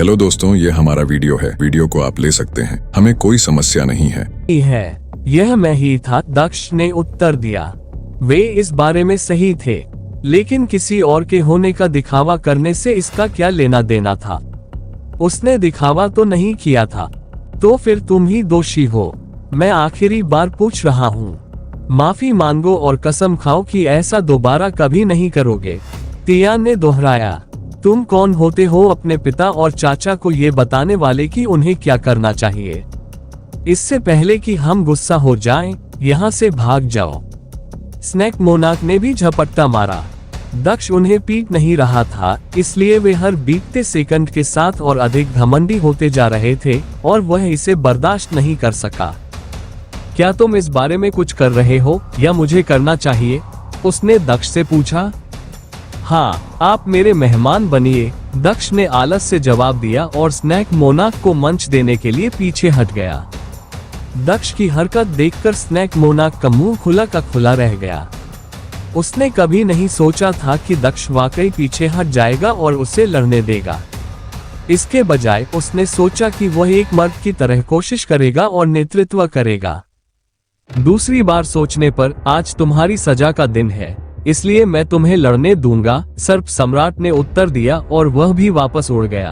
Hello दोस्तों, ये हमारा वीडियो है। वीडियो को आप ले सकते हैं, हमें कोई समस्या नहीं है। यह मैं ही था, दक्ष ने उत्तर दिया। वे इस बारे में सही थे, लेकिन किसी और के होने का दिखावा करने से इसका क्या लेना देना था। उसने दिखावा तो नहीं किया था, तो फिर तुम ही दोषी हो। मैं आखिरी बार पूछ रहा हूँ, माफी मांगो और कसम खाओ कि ऐसा दोबारा कभी नहीं करोगे। तियान ने दोहराया। तुम कौन होते हो अपने पिता और चाचा को ये बताने वाले कि उन्हें क्या करना चाहिए? इससे पहले कि हम गुस्सा हो जाएं, यहाँ से भाग जाओ। स्नैक मोनाक ने भी झपट्टा मारा। दक्ष उन्हें पीट नहीं रहा था, इसलिए वे हर बीतते सेकंड के साथ और अधिक घमंडी होते जा रहे थे और वह इसे बर्दाश्त नहीं कर सका। क्या तुम इस बारे में कुछ कर रहे हो या मुझे करना चाहिए? उसने दक्ष से पूछा। हाँ, आप मेरे मेहमान बनिए, दक्ष ने आलस से जवाब दिया और स्नैक मोनाक को मंच देने के लिए पीछे हट गया। दक्ष की हरकत देखकर स्नैक मोनाक का मुंह खुला का खुला रह गया। उसने कभी नहीं सोचा था कि दक्ष वाकई पीछे हट जाएगा और उसे लड़ने देगा। इसके बजाय उसने सोचा कि वह एक मर्द की तरह कोशिश करेगा और नेतृत्व करेगा। दूसरी बार सोचने पर आज तुम्हारी सजा का दिन है, इसलिए मैं तुम्हें लड़ने दूंगा, सर्प सम्राट ने उत्तर दिया और वह भी वापस उड़ गया।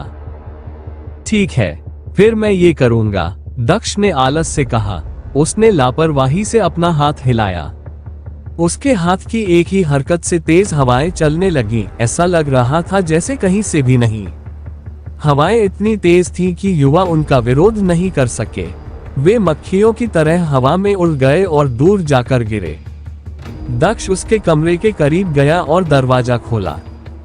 ठीक है, फिर मैं ये करूंगा, दक्ष ने आलस से कहा। उसने लापरवाही से अपना हाथ हिलाया। उसके हाथ की एक ही हरकत से तेज हवाएं चलने लगीं। ऐसा लग रहा था जैसे कहीं से भी नहीं। हवाएं इतनी तेज थीं कि युवा उनका विरोध नहीं कर सके। वे मक्खियों की तरह हवा में उड़ गए और दूर जाकर गिरे। दक्ष उसके कमरे के करीब गया और दरवाजा खोला।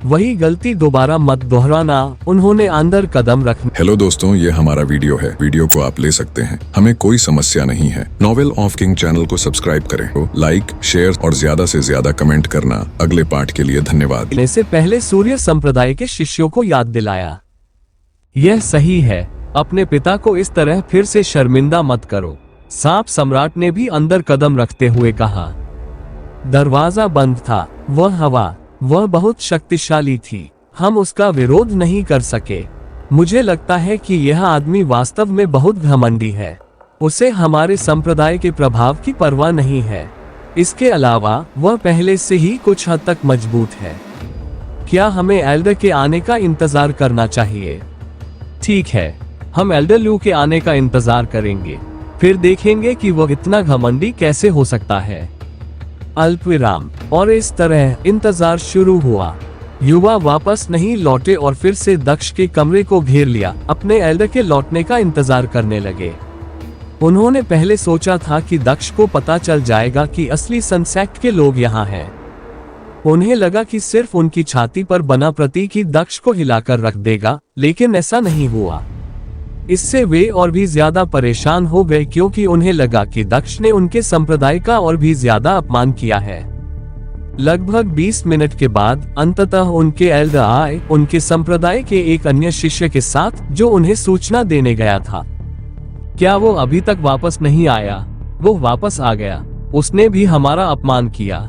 वही गलती दोबारा मत दोहराना, उन्होंने अंदर कदम रखा। हेलो दोस्तों, ये हमारा वीडियो है। वीडियो को आप ले सकते हैं, हमें कोई समस्या नहीं है। नॉवेल ऑफ किंग चैनल को सब्सक्राइब करें, लाइक, शेयर और ज्यादा से ज्यादा कमेंट करना। अगले पार्ट के लिए धन्यवाद। से पहले सूर्य संप्रदाय के शिष्यों को याद दिलाया। यह सही है, अपने पिता को इस तरह फिर से शर्मिंदा मत करो, सांप सम्राट ने भी अंदर कदम रखते हुए कहा। दरवाजा बंद था। वह बहुत शक्तिशाली थी, हम उसका विरोध नहीं कर सके। मुझे लगता है कि यह आदमी वास्तव में बहुत घमंडी है। उसे हमारे संप्रदाय के प्रभाव की परवाह नहीं है। इसके अलावा वह पहले से ही कुछ हद तक मजबूत है। क्या हमें एल्डर के आने का इंतजार करना चाहिए? ठीक है, हम एल्डर लू के आने का इंतजार करेंगे, फिर देखेंगे कि वह इतना घमंडी कैसे हो सकता है। अल्पविराम। और इस तरह इंतजार शुरू हुआ। युवा वापस नहीं लौटे और फिर से दक्ष के कमरे को घेर लिया, अपने एल्डर के लौटने का इंतजार करने लगे। उन्होंने पहले सोचा था कि दक्ष को पता चल जाएगा कि असली सनसेक्ट के लोग यहाँ हैं। उन्हें लगा कि सिर्फ उनकी छाती पर बना प्रतीक ही दक्ष को हिलाकर रख देगा, लेकिन ऐसा नहीं हुआ। इससे वे और भी ज्यादा परेशान हो गए, क्योंकि उन्हें लगा कि दक्ष ने उनके संप्रदाय का और भी ज्यादा अपमान किया है। लगभग 20 मिनट के बाद अंततः उनके एल्डर आए, उनके संप्रदाय के एक अन्य शिष्य के साथ जो उन्हें सूचना देने गया था। क्या वो अभी तक वापस नहीं आया? वो वापस आ गया, उसने भी हमारा अपमान किया।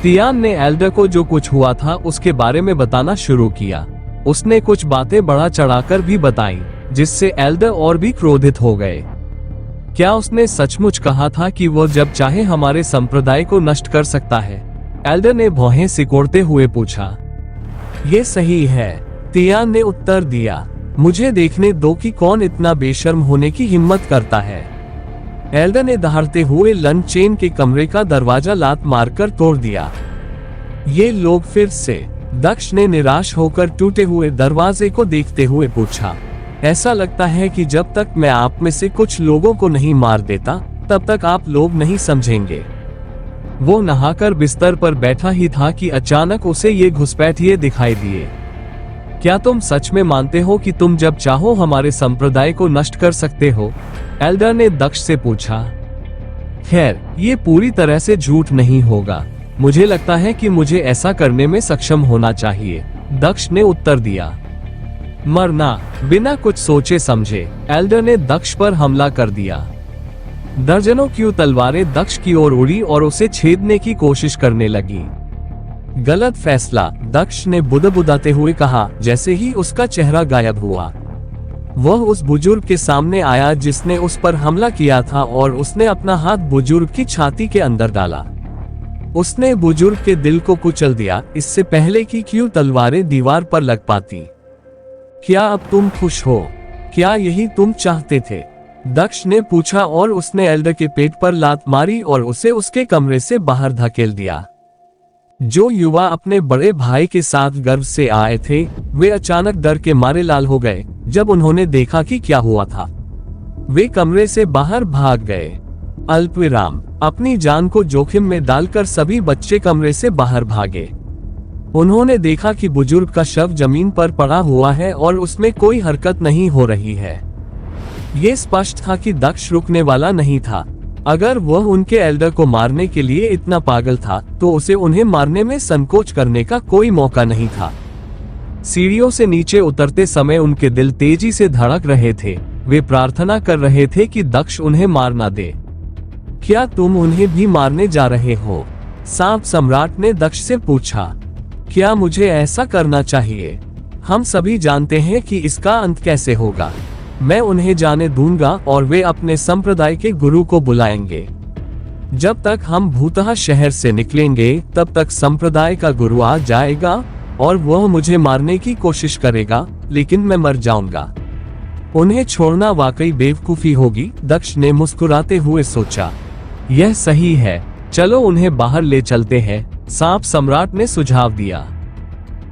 तियान ने एल्डर को जो कुछ हुआ था उसके बारे में बताना शुरू किया। उसने कुछ बातें बढ़ा चढ़ाकर भी बताई, जिससे एल्डर और भी क्रोधित हो गए। क्या उसने सचमुच कहा था कि वो जब चाहे हमारे संप्रदाय को नष्ट कर सकता है? एल्डर ने भौहें सिकोड़ते हुए पूछा। ये सही है, तियान ने उत्तर दिया। मुझे देखने दो कि कौन इतना बेशर्म होने की हिम्मत करता है। एल्डर ने दहाड़ते हुए लंच चेन के कमरे का दरवाजा लात मारकर तोड़ दिया। ये लोग फिर से? दक्ष ने निराश होकर टूटे हुए दरवाजे को देखते हुए पूछा। ऐसा लगता है कि जब तक मैं आप में से कुछ लोगों को नहीं मार देता, तब तक आप लोग नहीं समझेंगे। वो नहाकर बिस्तर पर बैठा ही था कि अचानक उसे ये घुसपैठिए दिखाई दिए। क्या तुम सच में मानते हो कि तुम जब चाहो हमारे संप्रदाय को नष्ट कर सकते हो? एल्डर ने दक्ष से पूछा। खैर, ये पूरी तरह से झूठ नहीं होगा। मुझे लगता है कि मुझे ऐसा करने में सक्षम होना चाहिए, दक्ष ने उत्तर दिया। मरना। बिना कुछ सोचे समझे एल्डर ने दक्ष पर हमला कर दिया। दर्जनों की तलवारें दक्ष की ओर उड़ी और उसे छेदने की कोशिश करने लगी। गलत फैसला, दक्ष ने बुदबुदाते हुए कहा, जैसे ही उसका चेहरा गायब हुआ। वह उस बुजुर्ग के सामने आया जिसने उस पर हमला किया था और उसने अपना हाथ बुजुर्ग की छाती के अंदर डाला। उसने बुजुर्ग के दिल को कुचल दिया, इससे पहले कि क्यों तलवारें दीवार पर लग पाती। क्या अब तुम खुश हो? क्या यही तुम चाहते थे? दक्ष ने पूछा और उसने एल्डर के पेट पर लात मारी और उसे उसके कमरे से बाहर धकेल दिया। जो युवा अपने बड़े भाई के साथ गर्व से आए थे, वे अचानक डर के मारे लाल हो गए जब उन्होंने देखा कि क्या हुआ था। वे कमरे से बाहर भाग गए। अल्पविराम, अपनी जान को जोखिम में डालकर सभी बच्चे कमरे से बाहर भागे। उन्होंने देखा कि बुजुर्ग का शव जमीन पर पड़ा हुआ है और उसमें कोई हरकत नहीं हो रही है। ये स्पष्ट था कि दक्ष रुकने वाला नहीं था। अगर वह उनके एल्डर को मारने के लिए इतना पागल था तो उसे उन्हें मारने में संकोच करने का कोई मौका नहीं था। सीढ़ियों से नीचे उतरते समय उनके दिल तेजी से धड़क रहे थे। वे प्रार्थना कर रहे थे कि दक्ष उन्हें मार ना दे। क्या तुम उन्हें भी मारने जा रहे हो? सांप सम्राट ने दक्ष से पूछा। क्या मुझे ऐसा करना चाहिए? हम सभी जानते हैं कि इसका अंत कैसे होगा। मैं उन्हें जाने दूंगा और वे अपने संप्रदाय के गुरु को बुलाएंगे। जब तक हम भूतहा शहर से निकलेंगे तब तक संप्रदाय का गुरु आ जाएगा और वह मुझे मारने की कोशिश करेगा, लेकिन मैं मर जाऊंगा। उन्हें छोड़ना वाकई बेवकूफी होगी, दक्ष ने मुस्कुराते हुए सोचा। यह सही है, चलो उन्हें बाहर ले चलते हैं, सांप सम्राट ने सुझाव दिया।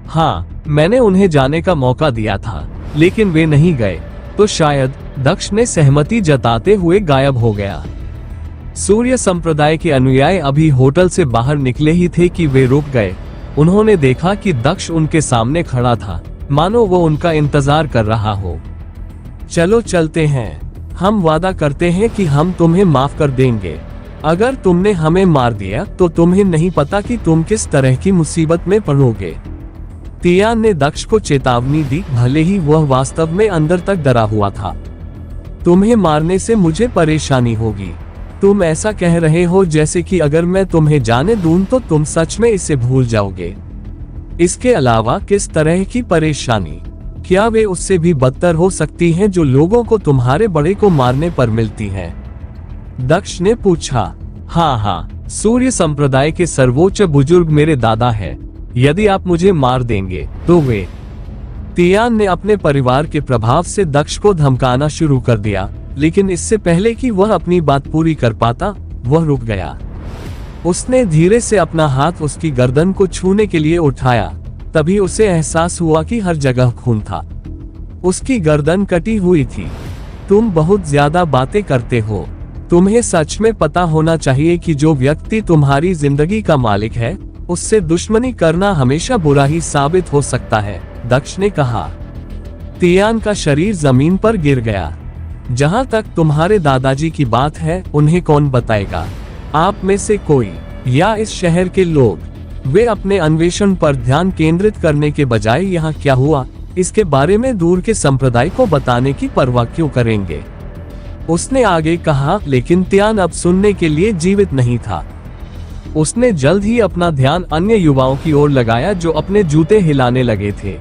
हाँ, मैंने उन्हें जाने का मौका दिया था, लेकिन वे नहीं गए, तो शायद, दक्ष ने सहमति जताते हुए गायब हो गया। सूर्य संप्रदाय के अनुयायी अभी होटल से बाहर निकले ही थे कि वे रुक गए। उन्होंने देखा कि दक्ष उनके सामने खड़ा था, मानो वो उनका इंतजार कर रहा हो। चलो चलते हैं, हम वादा करते हैं कि हम तुम्हें माफ कर देंगे। अगर तुमने हमें मार दिया तो तुम्हें नहीं पता कि तुम किस तरह की मुसीबत में पड़ोगे। तियान ने दक्ष को चेतावनी दी, भले ही वह वास्तव में अंदर तक डरा हुआ था। तुम्हें मारने से मुझे परेशानी होगी। तुम ऐसा कह रहे हो जैसे कि अगर मैं तुम्हें जाने दूं तो तुम सच में इसे भूल जाओगे। इसके अलावा किस तरह की परेशानी? क्या वे उससे भी बदतर हो सकती हैं जो लोगों को तुम्हारे बड़े को मारने पर मिलती हैं? दक्ष ने पूछा। हाँ, सूर्य संप्रदाय के सर्वोच्च बुजुर्ग मेरे दादा है। यदि आप मुझे मार देंगे तो वे। तियान ने अपने परिवार के प्रभाव से दक्ष को धमकाना शुरू कर दिया, लेकिन इससे पहले कि वह अपनी बात पूरी कर पाता, वह रुक गया। उसने धीरे से अपना हाथ उसकी गर्दन को छूने के लिए उठाया, तभी उसे एहसास हुआ कि हर जगह खून था। उसकी गर्दन कटी हुई थी। तुम बहुत ज्यादा बातें करते हो। तुम्हें सच में पता होना चाहिए कि जो व्यक्ति तुम्हारी जिंदगी का मालिक है, उससे दुश्मनी करना हमेशा बुरा ही साबित हो सकता है, दक्ष ने कहा। तियान का शरीर जमीन पर गिर गया। जहां तक तुम्हारे दादाजी की बात है, उन्हें कौन बताएगा? आप में से कोई या इस शहर के लोग? वे अपने अन्वेषण पर ध्यान केंद्रित करने के बजाय यहाँ क्या हुआ, इसके बारे में दूर के संप्रदाय को बताने की परवाह क्यों करेंगे? उसने आगे कहा, लेकिन तियान अब सुनने के लिए जीवित नहीं था। उसने जल्द ही अपना ध्यान अन्य युवाओं की ओर लगाया जो अपने जूते हिलाने लगे थे।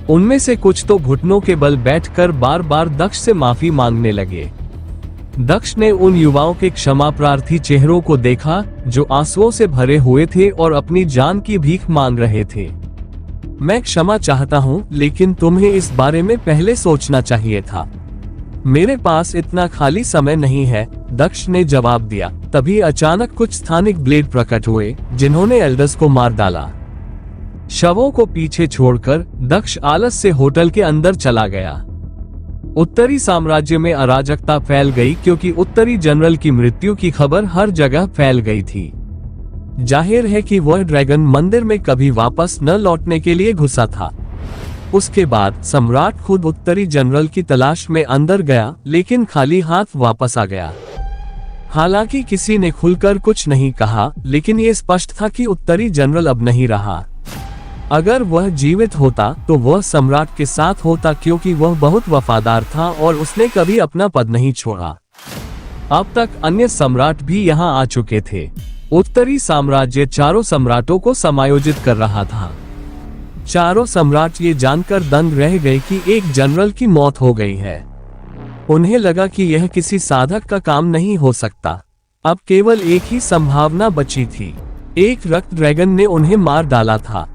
उनमें से कुछ तो घुटनों के बल बैठकर बार बार दक्ष से माफी मांगने लगे। दक्ष ने उन युवाओं के क्षमा प्रार्थी चेहरों को देखा जो आंसुओं से भरे हुए थे और अपनी जान की भीख मांग रहे थे। मैं क्षमा चाहता हूँ, लेकिन तुम्हें इस बारे में पहले सोचना चाहिए था। मेरे पास इतना खाली समय नहीं है, दक्ष ने जवाब दिया। तभी अचानक कुछ स्थानिक ब्लेड प्रकट हुए जिन्होंने एल्डर्स को मार डाला। शवों को पीछे छोड़कर दक्ष आलस से होटल के अंदर चला गया। उत्तरी साम्राज्य में अराजकता फैल गई क्योंकि उत्तरी जनरल की मृत्यु की खबर हर जगह फैल गई थी। जाहिर है कि वह ड्रैगन मंदिर में कभी वापस न लौटने के लिए घुसा था। उसके बाद सम्राट खुद उत्तरी जनरल की तलाश में अंदर गया, लेकिन खाली हाथ वापस आ गया। हालांकि किसी ने खुलकर कुछ नहीं कहा, लेकिन ये स्पष्ट था कि उत्तरी जनरल अब नहीं रहा। अगर वह जीवित होता तो वह सम्राट के साथ होता, क्योंकि वह बहुत वफादार था और उसने कभी अपना पद नहीं छोड़ा। अब तक अन्य सम्राट भी यहाँ आ चुके थे। उत्तरी साम्राज्य चारों सम्राटों को समायोजित कर रहा था। चारों सम्राट ये जानकर दंग रह गए कि एक जनरल की मौत हो गई है। उन्हें लगा कि यह किसी साधक का काम नहीं हो सकता। अब केवल एक ही संभावना बची थी। एक रक्त ड्रैगन ने उन्हें मार डाला था।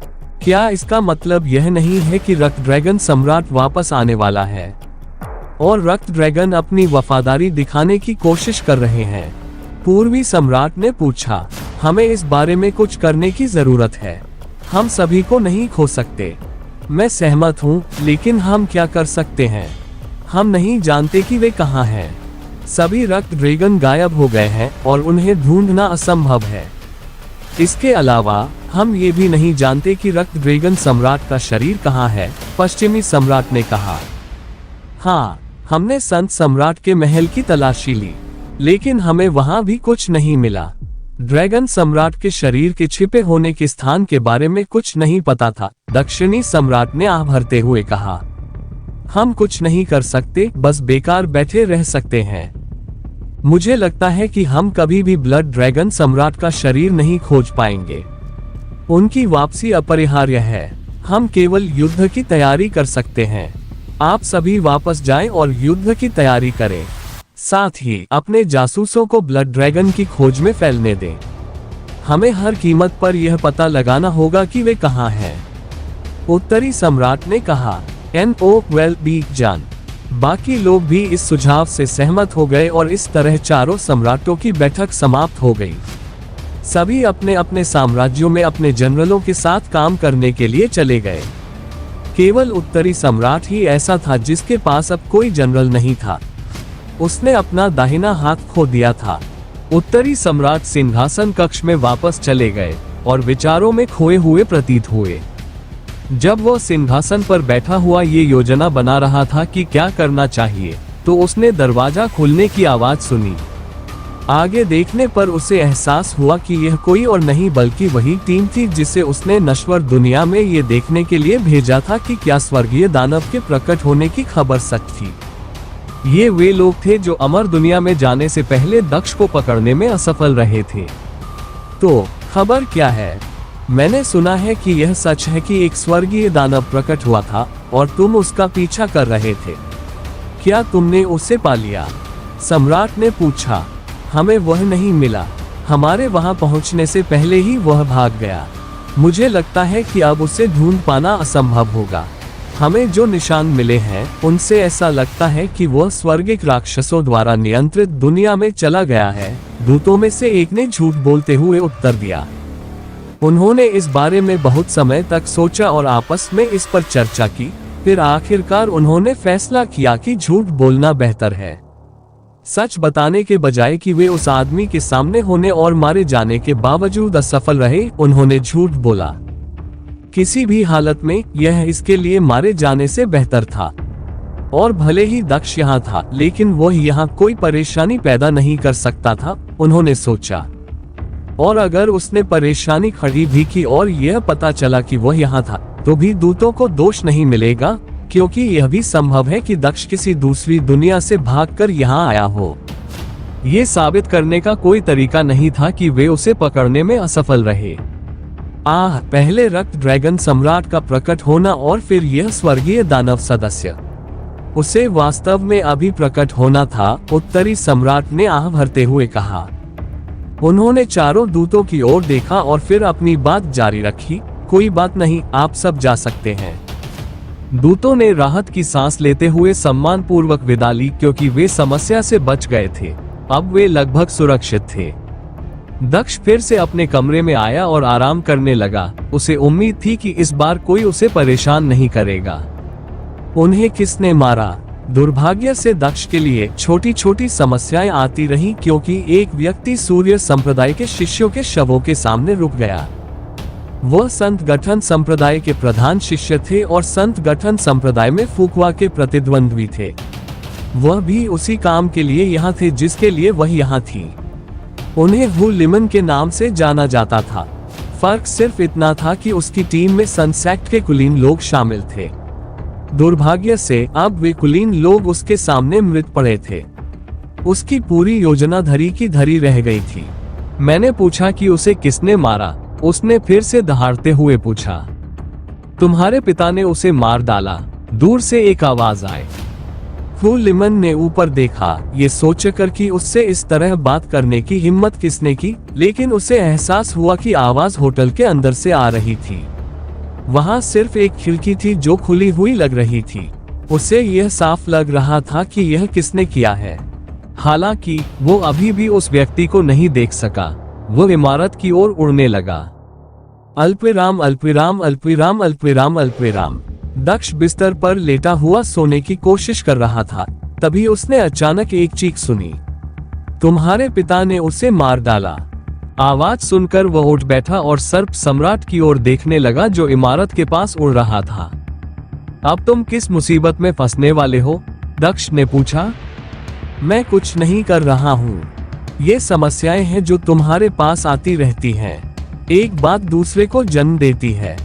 क्या इसका मतलब यह नहीं है कि रक्त ड्रैगन सम्राट वापस आने वाला है और रक्त ड्रैगन अपनी वफादारी दिखाने की कोशिश कर रहे हैं? पूर्वी सम्राट ने पूछा। हमें इस बारे में कुछ करने की जरूरत है। हम सभी को नहीं खो सकते। मैं सहमत हूँ, लेकिन हम क्या कर सकते हैं? हम नहीं जानते कि वे कहाँ हैं। सभी रक्त ड्रैगन गायब हो गए हैं और उन्हें ढूंढना असंभव है। इसके अलावा हम ये भी नहीं जानते कि रक्त ड्रैगन सम्राट का शरीर कहाँ है, पश्चिमी सम्राट ने कहा। हाँ, हमने संत सम्राट के महल की तलाशी ली, लेकिन हमें वहां भी कुछ नहीं मिला। ड्रैगन सम्राट के शरीर के छिपे होने के स्थान के बारे में कुछ नहीं पता था, दक्षिणी सम्राट ने आह भरते हुए कहा। हम कुछ नहीं कर सकते, बस बेकार बैठे रह सकते हैं। मुझे लगता है कि हम कभी भी ब्लड ड्रैगन सम्राट का शरीर नहीं खोज पाएंगे। उनकी वापसी अपरिहार्य है। हम केवल युद्ध की तैयारी कर सकते हैं। आप सभी वापस जाएं और युद्ध की तैयारी करें। साथ ही अपने जासूसों को ब्लड ड्रैगन की खोज में फैलने दें। हमें हर कीमत पर यह पता लगाना होगा कि वे कहाँ हैं। उत्तरी सम्राट ने कहा। बी जान। बाकी लोग भी इस सुझाव से सहमत हो गए और इस तरह चारों सम्राटों की बैठक समाप्त हो गई। सभी अपने अपने साम्राज्यों में अपने जनरलों के साथ काम करने के लिए चले गए। केवल उत्तरी सम्राट ही ऐसा था जिसके पास अब कोई जनरल नहीं था। उसने अपना दाहिना हाथ खो दिया था। उत्तरी सम्राट सिंहासन कक्ष में वापस चले गए और विचारों में खोए हुए प्रतीत हुए। जब वह सिंहासन पर बैठा हुआ ये योजना बना रहा था कि क्या करना चाहिए, तो उसने दरवाजा खुलने की आवाज सुनी। आगे देखने पर उसे एहसास हुआ कि यह कोई और नहीं बल्कि वही टीम थी जिसे उसने नश्वर दुनिया में ये देखने के लिए भेजा था कि क्या स्वर्गीय दानव के प्रकट होने की खबर सच थी। ये वे लोग थे जो अमर दुनिया में जाने से पहले दक्ष को पकड़ने में असफल रहे थे। तो खबर क्या है? मैंने सुना है कि यह सच है कि एक स्वर्गीय दानव प्रकट हुआ था और तुम उसका पीछा कर रहे थे। क्या तुमने उसे पा लिया? सम्राट ने पूछा। हमें वह नहीं मिला। हमारे वहां पहुंचने से पहले ही वह भाग गया। मुझे लगता है कि अब उसे ढूंढ पाना असंभव होगा। हमें जो निशान मिले हैं उनसे ऐसा लगता है कि वह स्वर्गिक राक्षसों द्वारा नियंत्रित दुनिया में चला गया है। दूतों में से एक ने झूठ बोलते हुए उत्तर दिया। उन्होंने इस बारे में बहुत समय तक सोचा और आपस में इस पर चर्चा की। फिर आखिरकार उन्होंने फैसला किया कि झूठ बोलना बेहतर है। सच बताने के बजाय कि वे उस आदमी के सामने होने और मारे जाने के बावजूद असफल रहे, उन्होंने झूठ बोला। किसी भी हालत में यह इसके लिए मारे जाने से बेहतर था। और भले ही दक्ष यहाँ था, लेकिन वह यहाँ कोई परेशानी पैदा नहीं कर सकता था, उन्होंने सोचा। और अगर उसने परेशानी खड़ी भी की और यह पता चला कि वह यहाँ था, तो भी दूतों को दोष नहीं मिलेगा, क्योंकि यह भी संभव है कि दक्ष किसी दूसरी दुनिया से भागकर यहाँ आया हो। ये साबित करने का कोई तरीका नहीं था कि वे उसे पकड़ने में असफल रहे। पहले रक्त ड्रैगन सम्राट का प्रकट होना और फिर यह स्वर्गीय दानव सदस्य। उसे वास्तव में अभी प्रकट होना था, उत्तरी सम्राट ने आह भरते हुए कहा। उन्होंने चारों दूतों की ओर देखा और फिर अपनी बात जारी रखी। कोई बात नहीं, आप सब जा सकते हैं। दूतों ने राहत की सांस लेते हुए सम्मान पूर्वक विदा ली, क्योंकि वे समस्या से बच गए थे। अब वे लगभग सुरक्षित थे। दक्ष फिर से अपने कमरे में आया और आराम करने लगा। उसे उम्मीद थी कि इस बार कोई उसे परेशान नहीं करेगा। उन्हें किसने मारा? दुर्भाग्य से दक्ष के लिए छोटी छोटी समस्याएं आती रहीं, क्योंकि एक व्यक्ति सूर्य संप्रदाय के शिष्यों के शवों के सामने रुक गया। वह संत गठन संप्रदाय के प्रधान शिष्य थे और संत गठन संप्रदाय में फुकवा के प्रतिद्वंद्वी थे। वह भी उसी काम के लिए यहाँ थे जिसके लिए वह यहाँ थी। उन्हें हु लिमन के नाम से जाना जाता था। फर्क सिर्फ इतना था कि उसकी टीम में सनसेक्ट के कुलीन लोग शामिल थे। दुर्भाग्य से अब वे कुलीन लोग उसके सामने मृत पड़े थे। उसकी पूरी योजना धरी की धरी रह गई थी। मैंने पूछा कि उसे किसने मारा? उसने फिर से दहाड़ते हुए पूछा। तुम्हारे पिता ने उसे मार डाला, दूर से एक आवाज आई। हू लिमन ने ऊपर देखा, ये सोचकर कि उससे इस तरह बात करने की हिम्मत किसने की, लेकिन उसे एहसास हुआ कि आवाज होटल के अंदर से आ रही थी। वहां सिर्फ एक खिड़की थी जो खुली हुई लग रही थी। उसे यह साफ लग रहा था कि यह किसने किया है। हालांकि वो अभी भी उस व्यक्ति को नहीं देख सका। वो इमारत की ओर उड़ने लगा। अल्पविराम अल्पविराम अल्पविराम अल्पविराम अल्पविराम। दक्ष बिस्तर पर लेटा हुआ सोने की कोशिश कर रहा था। तभी उसने अचानक एक चीख सुनी। तुम्हारे पिता ने उसे मार डाला। आवाज सुनकर वह उठ बैठा और सर्प सम्राट की ओर देखने लगा जो इमारत के पास उड़ रहा था। अब तुम किस मुसीबत में फंसने वाले हो? दक्ष ने पूछा। मैं कुछ नहीं कर रहा हूँ। ये समस्याएं हैं जो तुम्हारे पास आती रहती हैं। एक बात दूसरे को जन्म देती है।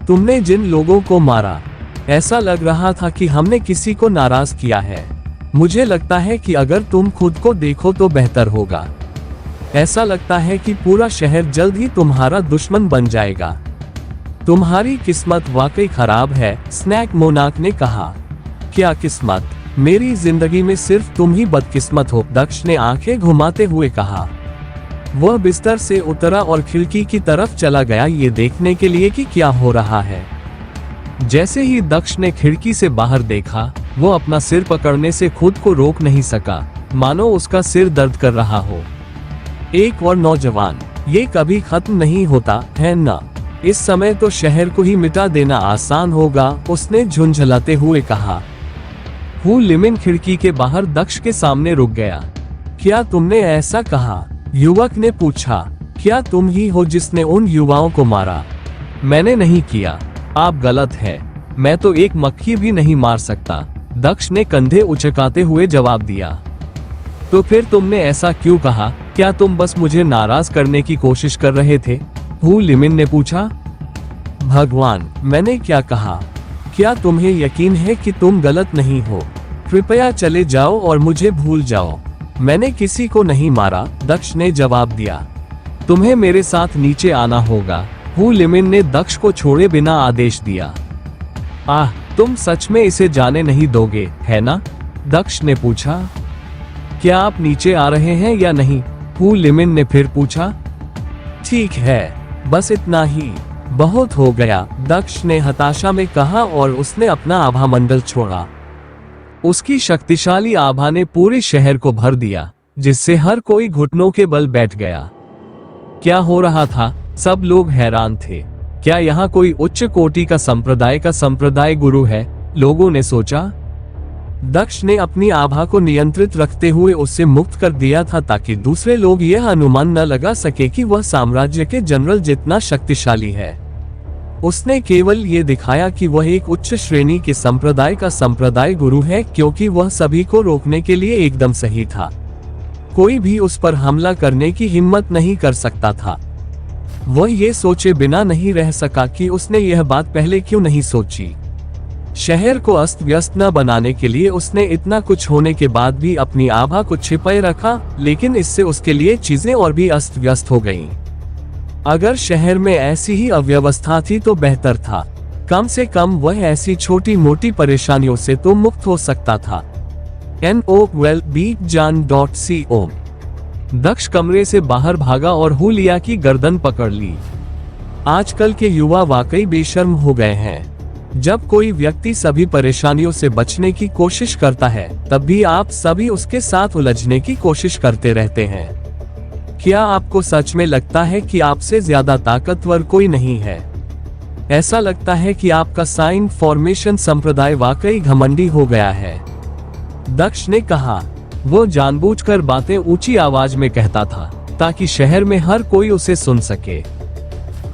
तुमने जिन लोगों को मारा, ऐसा लग रहा था कि हमने किसी को नाराज किया है। मुझे लगता है कि अगर तुम खुद को देखो तो बेहतर होगा। ऐसा लगता है कि पूरा शहर जल्द ही तुम्हारा दुश्मन बन जाएगा। तुम्हारी किस्मत वाकई खराब है, स्नैक मोनाक ने कहा। क्या किस्मत? मेरी जिंदगी में सिर्फ तुम ही बदकिस्मत हो, दक्ष ने आंखें घुमाते हुए कहा। वह बिस्तर से उतरा और खिड़की की तरफ चला गया, ये देखने के लिए कि क्या हो रहा है। जैसे ही दक्ष ने खिड़की से बाहर देखा, वो अपना सिर पकड़ने से खुद को रोक नहीं सका, मानो उसका सिर दर्द कर रहा हो। एक और नौजवान, ये कभी खत्म नहीं होता है ना? इस समय तो शहर को ही मिटा देना आसान होगा, उसने झुंझलाते हुए कहा। हू लिमिन खिड़की के बाहर दक्ष के सामने रुक गया। क्या तुमने ऐसा कहा? युवक ने पूछा। क्या तुम ही हो जिसने उन युवाओं को मारा? मैंने नहीं किया। आप गलत है। मैं तो एक मक्खी भी नहीं मार सकता, दक्ष ने कंधे उचकाते हुए जवाब दिया। तो फिर तुमने ऐसा क्यों कहा? क्या तुम बस मुझे नाराज करने की कोशिश कर रहे थे? हू लिमिन ने पूछा। भगवान, मैंने क्या कहा? क्या तुम्हें यकीन है कि तुम गलत नहीं हो? कृपया चले जाओ और मुझे भूल जाओ। मैंने किसी को नहीं मारा, दक्ष ने जवाब दिया। तुम्हें मेरे साथ नीचे आना होगा, हू लिमिन ने दक्ष को छोड़े बिना आदेश दिया। आह, तुम सच में इसे जाने नहीं दोगे, है ना? दक्ष ने पूछा। क्या आप नीचे आ रहे हैं या नहीं? हू लिमिन ने फिर पूछा। ठीक है, बस इतना ही बहुत हो गया, दक्ष ने हताशा में कहा और उसने अपना आभा मंडल छोड़ा। उसकी शक्तिशाली आभा ने पूरे शहर को भर दिया, जिससे हर कोई घुटनों के बल बैठ गया। क्या हो रहा था? सब लोग हैरान थे। क्या यहाँ कोई उच्च कोटि का संप्रदाय गुरु है? लोगों ने सोचा। दक्ष ने अपनी आभा को नियंत्रित रखते हुए उससे मुक्त कर दिया था ताकि दूसरे लोग यह अनुमान न लगा सके कि वह साम्राज्य के जनरल जितना शक्तिशाली है। उसने केवल ये दिखाया कि वह एक उच्च श्रेणी के संप्रदाय गुरु है, क्योंकि वह सभी को रोकने के लिए एकदम सही था। कोई भी उस पर हमला करने की हिम्मत नहीं कर सकता था। वह ये सोचे बिना नहीं रह सका कि उसने यह बात पहले क्यों नहीं सोची। शहर को अस्त व्यस्त न बनाने के लिए उसने इतना कुछ होने के बाद भी अपनी आभा को छिपाए रखा, लेकिन इससे उसके लिए चीजें और भी अस्त व्यस्त हो गईं। अगर शहर में ऐसी ही अव्यवस्था थी तो बेहतर था। कम से कम वह ऐसी छोटी मोटी परेशानियों से तो मुक्त हो सकता था। NOWELLBEATJAN.CO। दक्ष कमरे से बाहर भागा और हुलिया की गर्दन पकड़ ली। आजकल के युवा वाकई बेशर्म हो गए हैं। जब कोई व्यक्ति सभी परेशानियों से बचने की कोशिश करता है, तब भी आप सभी उसके साथ उलझने की कोशिश करते रहते हैं। क्या आपको सच में लगता है कि आपसे ज्यादा ताकतवर कोई नहीं है? ऐसा लगता है कि आपका साइन फॉर्मेशन संप्रदाय वाकई घमंडी हो गया है, दक्ष ने कहा। वो जानबूझकर बातें ऊंची आवाज में कहता था ताकि शहर में हर कोई उसे सुन सके।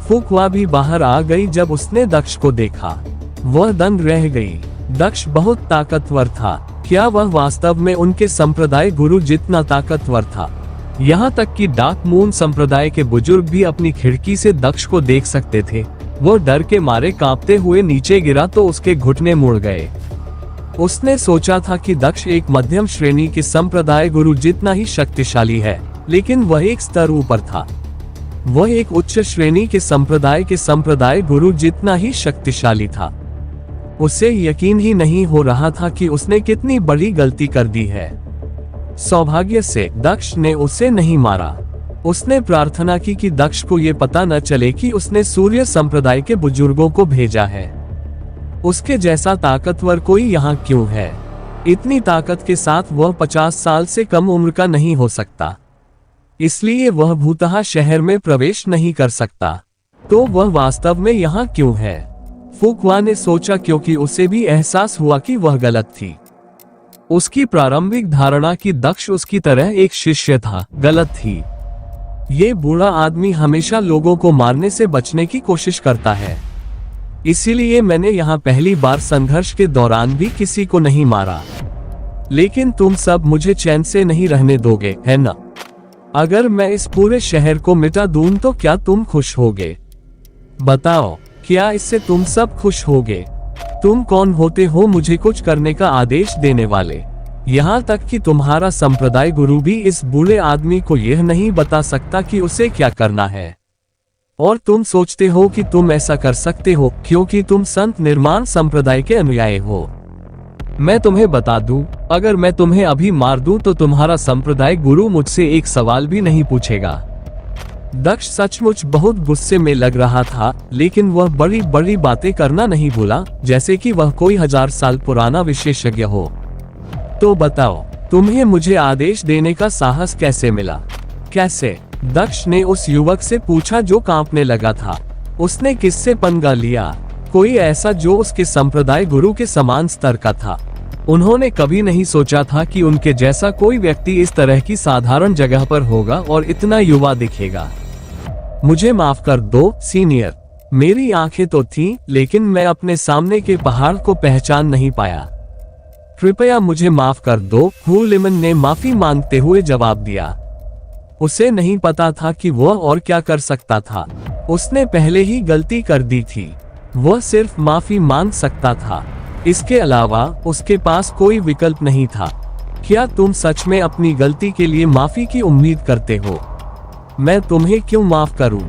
फुकवा भी बाहर आ गई जब उसने दक्ष को देखा। वह दंग रह गई। दक्ष बहुत ताकतवर था। क्या वह वास्तव में उनके संप्रदाय गुरु जितना ताकतवर था? यहाँ तक कि डार्क मून संप्रदाय के बुजुर्ग भी अपनी खिड़की से दक्ष को देख सकते थे। वो डर के मारे कांपते हुए नीचे गिरा तो उसके घुटने मुड़ गए। उसने सोचा था कि दक्ष एक मध्यम श्रेणी के संप्रदाय गुरु जितना ही शक्तिशाली है, लेकिन वह एक स्तर ऊपर था। वह एक उच्च श्रेणी के संप्रदाय गुरु जितना ही शक्तिशाली था। उसे यकीन ही नहीं हो रहा था कि उसने कितनी बड़ी गलती कर दी है। सौभाग्य से दक्ष ने उसे नहीं मारा। उसने प्रार्थना की कि दक्ष को ये पता न चले कि उसने सूर्य संप्रदाय के बुजुर्गों को भेजा है। उसके जैसा ताकतवर कोई यहाँ क्यों है? इतनी ताकत के साथ वह 50 साल से कम उम्र का नहीं हो सकता, इसलिए वह भूतहा शहर में प्रवेश नहीं कर सकता। तो वह वास्तव में यहाँ क्यों है? फुकवा ने सोचा, क्योंकि उसे भी एहसास हुआ कि वह गलत थी। उसकी प्रारंभिक धारणा कि दक्ष उसकी तरह एक शिष्य था गलत थी। ये बूढ़ा आदमी हमेशा लोगों को मारने से बचने की कोशिश करता है, इसीलिए मैंने यहाँ पहली बार संघर्ष के दौरान भी किसी को नहीं मारा। लेकिन तुम सब मुझे चैन से नहीं रहने दोगे, है ना? अगर मैं इस पूरे शहर को मिटा दूं तो क्या तुम खुश होगे? बताओ, क्या इससे तुम सब खुश होगे? तुम कौन होते हो मुझे कुछ करने का आदेश देने वाले? यहाँ तक कि तुम्हारा संप्रदाय गुरु भी इस बूढ़े आदमी को यह नहीं बता सकता कि उसे क्या करना है। और तुम सोचते हो कि तुम ऐसा कर सकते हो क्योंकि तुम संत निर्माण संप्रदाय के अनुयायी हो। मैं तुम्हें बता दूं, अगर मैं तुम्हें अभी मार दूं तो तुम्हारा संप्रदाय गुरु मुझसे एक सवाल भी नहीं पूछेगा। दक्ष सचमुच बहुत गुस्से में लग रहा था, लेकिन वह बड़ी बड़ी बातें करना नहीं भूला, जैसे कि वह कोई 1000 साल पुराना विशेषज्ञ हो। तो बताओ, तुम्हें मुझे आदेश देने का साहस कैसे मिला? कैसे? दक्ष ने उस युवक से पूछा जो कांपने लगा था। उसने किससे पंगा लिया? कोई ऐसा जो उसके संप्रदाय गुरु के समान स्तर का था। उन्होंने कभी नहीं सोचा था कि उनके जैसा कोई व्यक्ति इस तरह की साधारण जगह पर होगा और इतना युवा दिखेगा। मुझे माफ कर दो सीनियर, मेरी आंखें तो थीं, लेकिन मैं अपने सामने के पहाड़ को पहचान नहीं पाया। कृपया मुझे माफ कर दो, हु लिमन ने माफी मांगते हुए जवाब दिया। उसे नहीं पता था कि वह और क्या कर सकता था। उसने पहले ही गलती कर दी थी। वह सिर्फ माफी मांग सकता था, इसके अलावा उसके पास कोई विकल्प नहीं था। क्या तुम सच में अपनी गलती के लिए माफी की उम्मीद करते हो? मैं तुम्हें क्यों माफ करूं?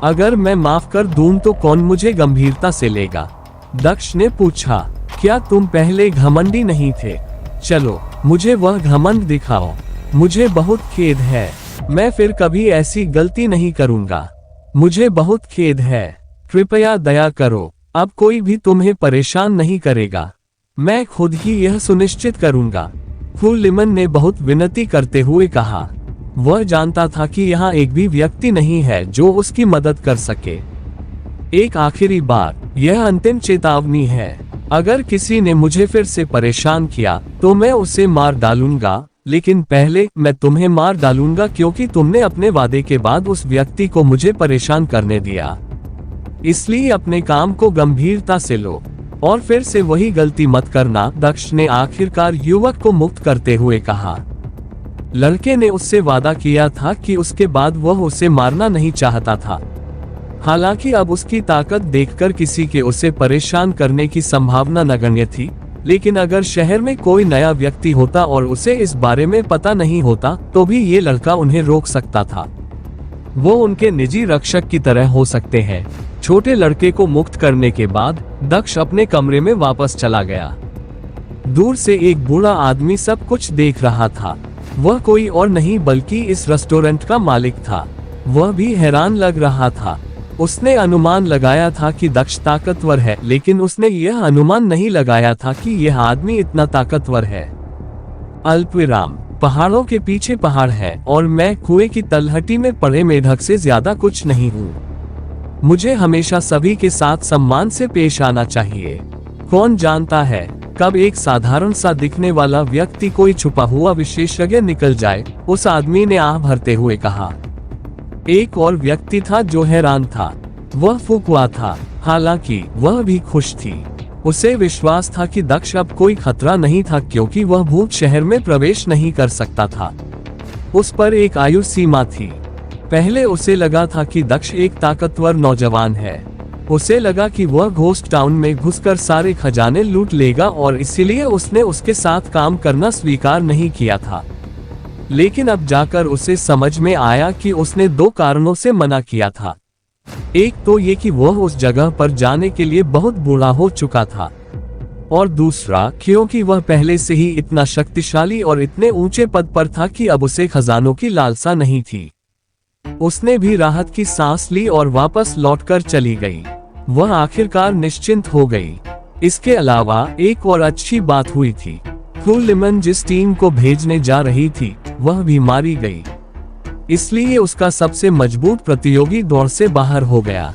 अगर मैं माफ कर दूं तो कौन मुझे गंभीरता से लेगा? दक्ष ने पूछा। क्या तुम पहले घमंडी नहीं थे? चलो, मुझे वह घमंड दिखाओ। मुझे बहुत खेद है, मैं फिर कभी ऐसी गलती नहीं करूंगा। मुझे बहुत खेद है, कृपया दया करो। अब कोई भी तुम्हें परेशान नहीं करेगा, मैं खुद ही यह सुनिश्चित करूंगा, फुल लिमन ने बहुत विनती करते हुए कहा। वह जानता था कि यहाँ एक भी व्यक्ति नहीं है जो उसकी मदद कर सके। एक आखिरी बार, यह अंतिम चेतावनी है। अगर किसी ने मुझे फिर से परेशान किया तो मैं उसे मार डालूंगा, लेकिन पहले मैं तुम्हें मार डालूंगा क्योंकि तुमने अपने वादे के बाद उस व्यक्ति को मुझे परेशान करने दिया। इसलिए अपने काम को गंभीरता से लो और फिर से वही गलती मत करना, दक्ष ने आखिरकार युवक को मुक्त करते हुए कहा। लड़के ने उससे वादा किया था कि उसके बाद वह उसे मारना नहीं चाहता था। हालांकि अब उसकी ताकत देखकर किसी के उसे परेशान करने की संभावना नगण्य थी, लेकिन अगर शहर में कोई नया व्यक्ति होता और उसे इस बारे में पता नहीं होता तो भी ये लड़का उन्हें रोक सकता था। वो उनके निजी रक्षक की तरह हो सकते हैं। छोटे लड़के को मुक्त करने के बाद दक्ष अपने कमरे में वापस चला गया। दूर से एक बूढ़ा आदमी सब कुछ देख रहा था। वह कोई और नहीं बल्कि इस रेस्टोरेंट का मालिक था। वह भी हैरान लग रहा था। उसने अनुमान लगाया था कि दक्ष ताकतवर है, लेकिन उसने यह अनुमान नहीं लगाया था कि यह आदमी इतना ताकतवर है। अल्पविराम, पहाड़ों के पीछे पहाड़ है और मैं कुएं की तलहटी में पड़े मेढक से ज्यादा कुछ नहीं हूँ। मुझे हमेशा सभी के साथ सम्मान से पेश आना चाहिए। कौन जानता है कब एक साधारण सा दिखने वाला व्यक्ति कोई छुपा हुआ विशेषज्ञ निकल जाए, उस आदमी ने आह भरते हुए कहा। एक और व्यक्ति था जो हैरान था। वह फुकवा था। हालांकि वह भी खुश थी। उसे विश्वास था कि दक्ष अब कोई खतरा नहीं था क्योंकि वह भूत शहर में प्रवेश नहीं कर सकता था। उस पर एक आयु सीमा थी। पहले उसे लगा था कि दक्ष एक ताकतवर नौजवान है। उसे लगा कि वह घोस्ट टाउन में घुसकर सारे खजाने लूट लेगा और इसीलिए उसने उसके साथ काम करना स्वीकार नहीं किया था। लेकिन अब जाकर उसे समझ में आया कि उसने 2 कारणों से मना किया था। एक तो ये कि वह उस जगह पर जाने के लिए बहुत बूढ़ा हो चुका था, और दूसरा क्योंकि वह पहले से ही इतना शक्तिशाली और इतने ऊंचे पद पर था कि अब उसे खजानों की लालसा नहीं थी। उसने भी राहत की सांस ली और वापस लौटकर चली गई। वह आखिरकार निश्चिंत हो गई। इसके अलावा एक और अच्छी बात हुई थी। फू लिमन जिस टीम को भेजने जा रही थी वह भी मारी गई, इसलिए उसका सबसे मजबूत प्रतियोगी दौड़ से बाहर हो गया।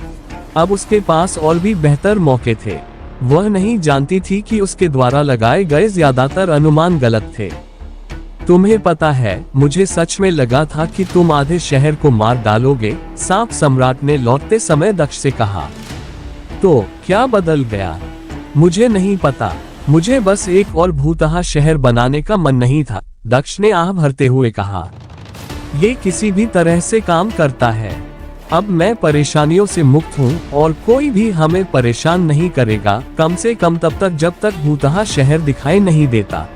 अब उसके पास और भी बेहतर मौके थे। वह नहीं जानती थी कि उसके द्वारा लगाए गए ज्यादातर अनुमान गलत थे। तुम्हें पता है, मुझे सच में लगा था कि तुम आधे शहर को मार डालोगे, सांप सम्राट ने लौटते समय दक्ष से कहा। तो क्या बदल गया? मुझे नहीं पता, मुझे बस एक और भूतहा शहर बनाने का मन नहीं था, दक्ष ने आह भरते हुए कहा। ये किसी भी तरह से काम करता है। अब मैं परेशानियों से मुक्त हूँ और कोई भी हमें परेशान नहीं करेगा, कम से कम तब तक जब तक भूतहा शहर दिखाई नहीं देता।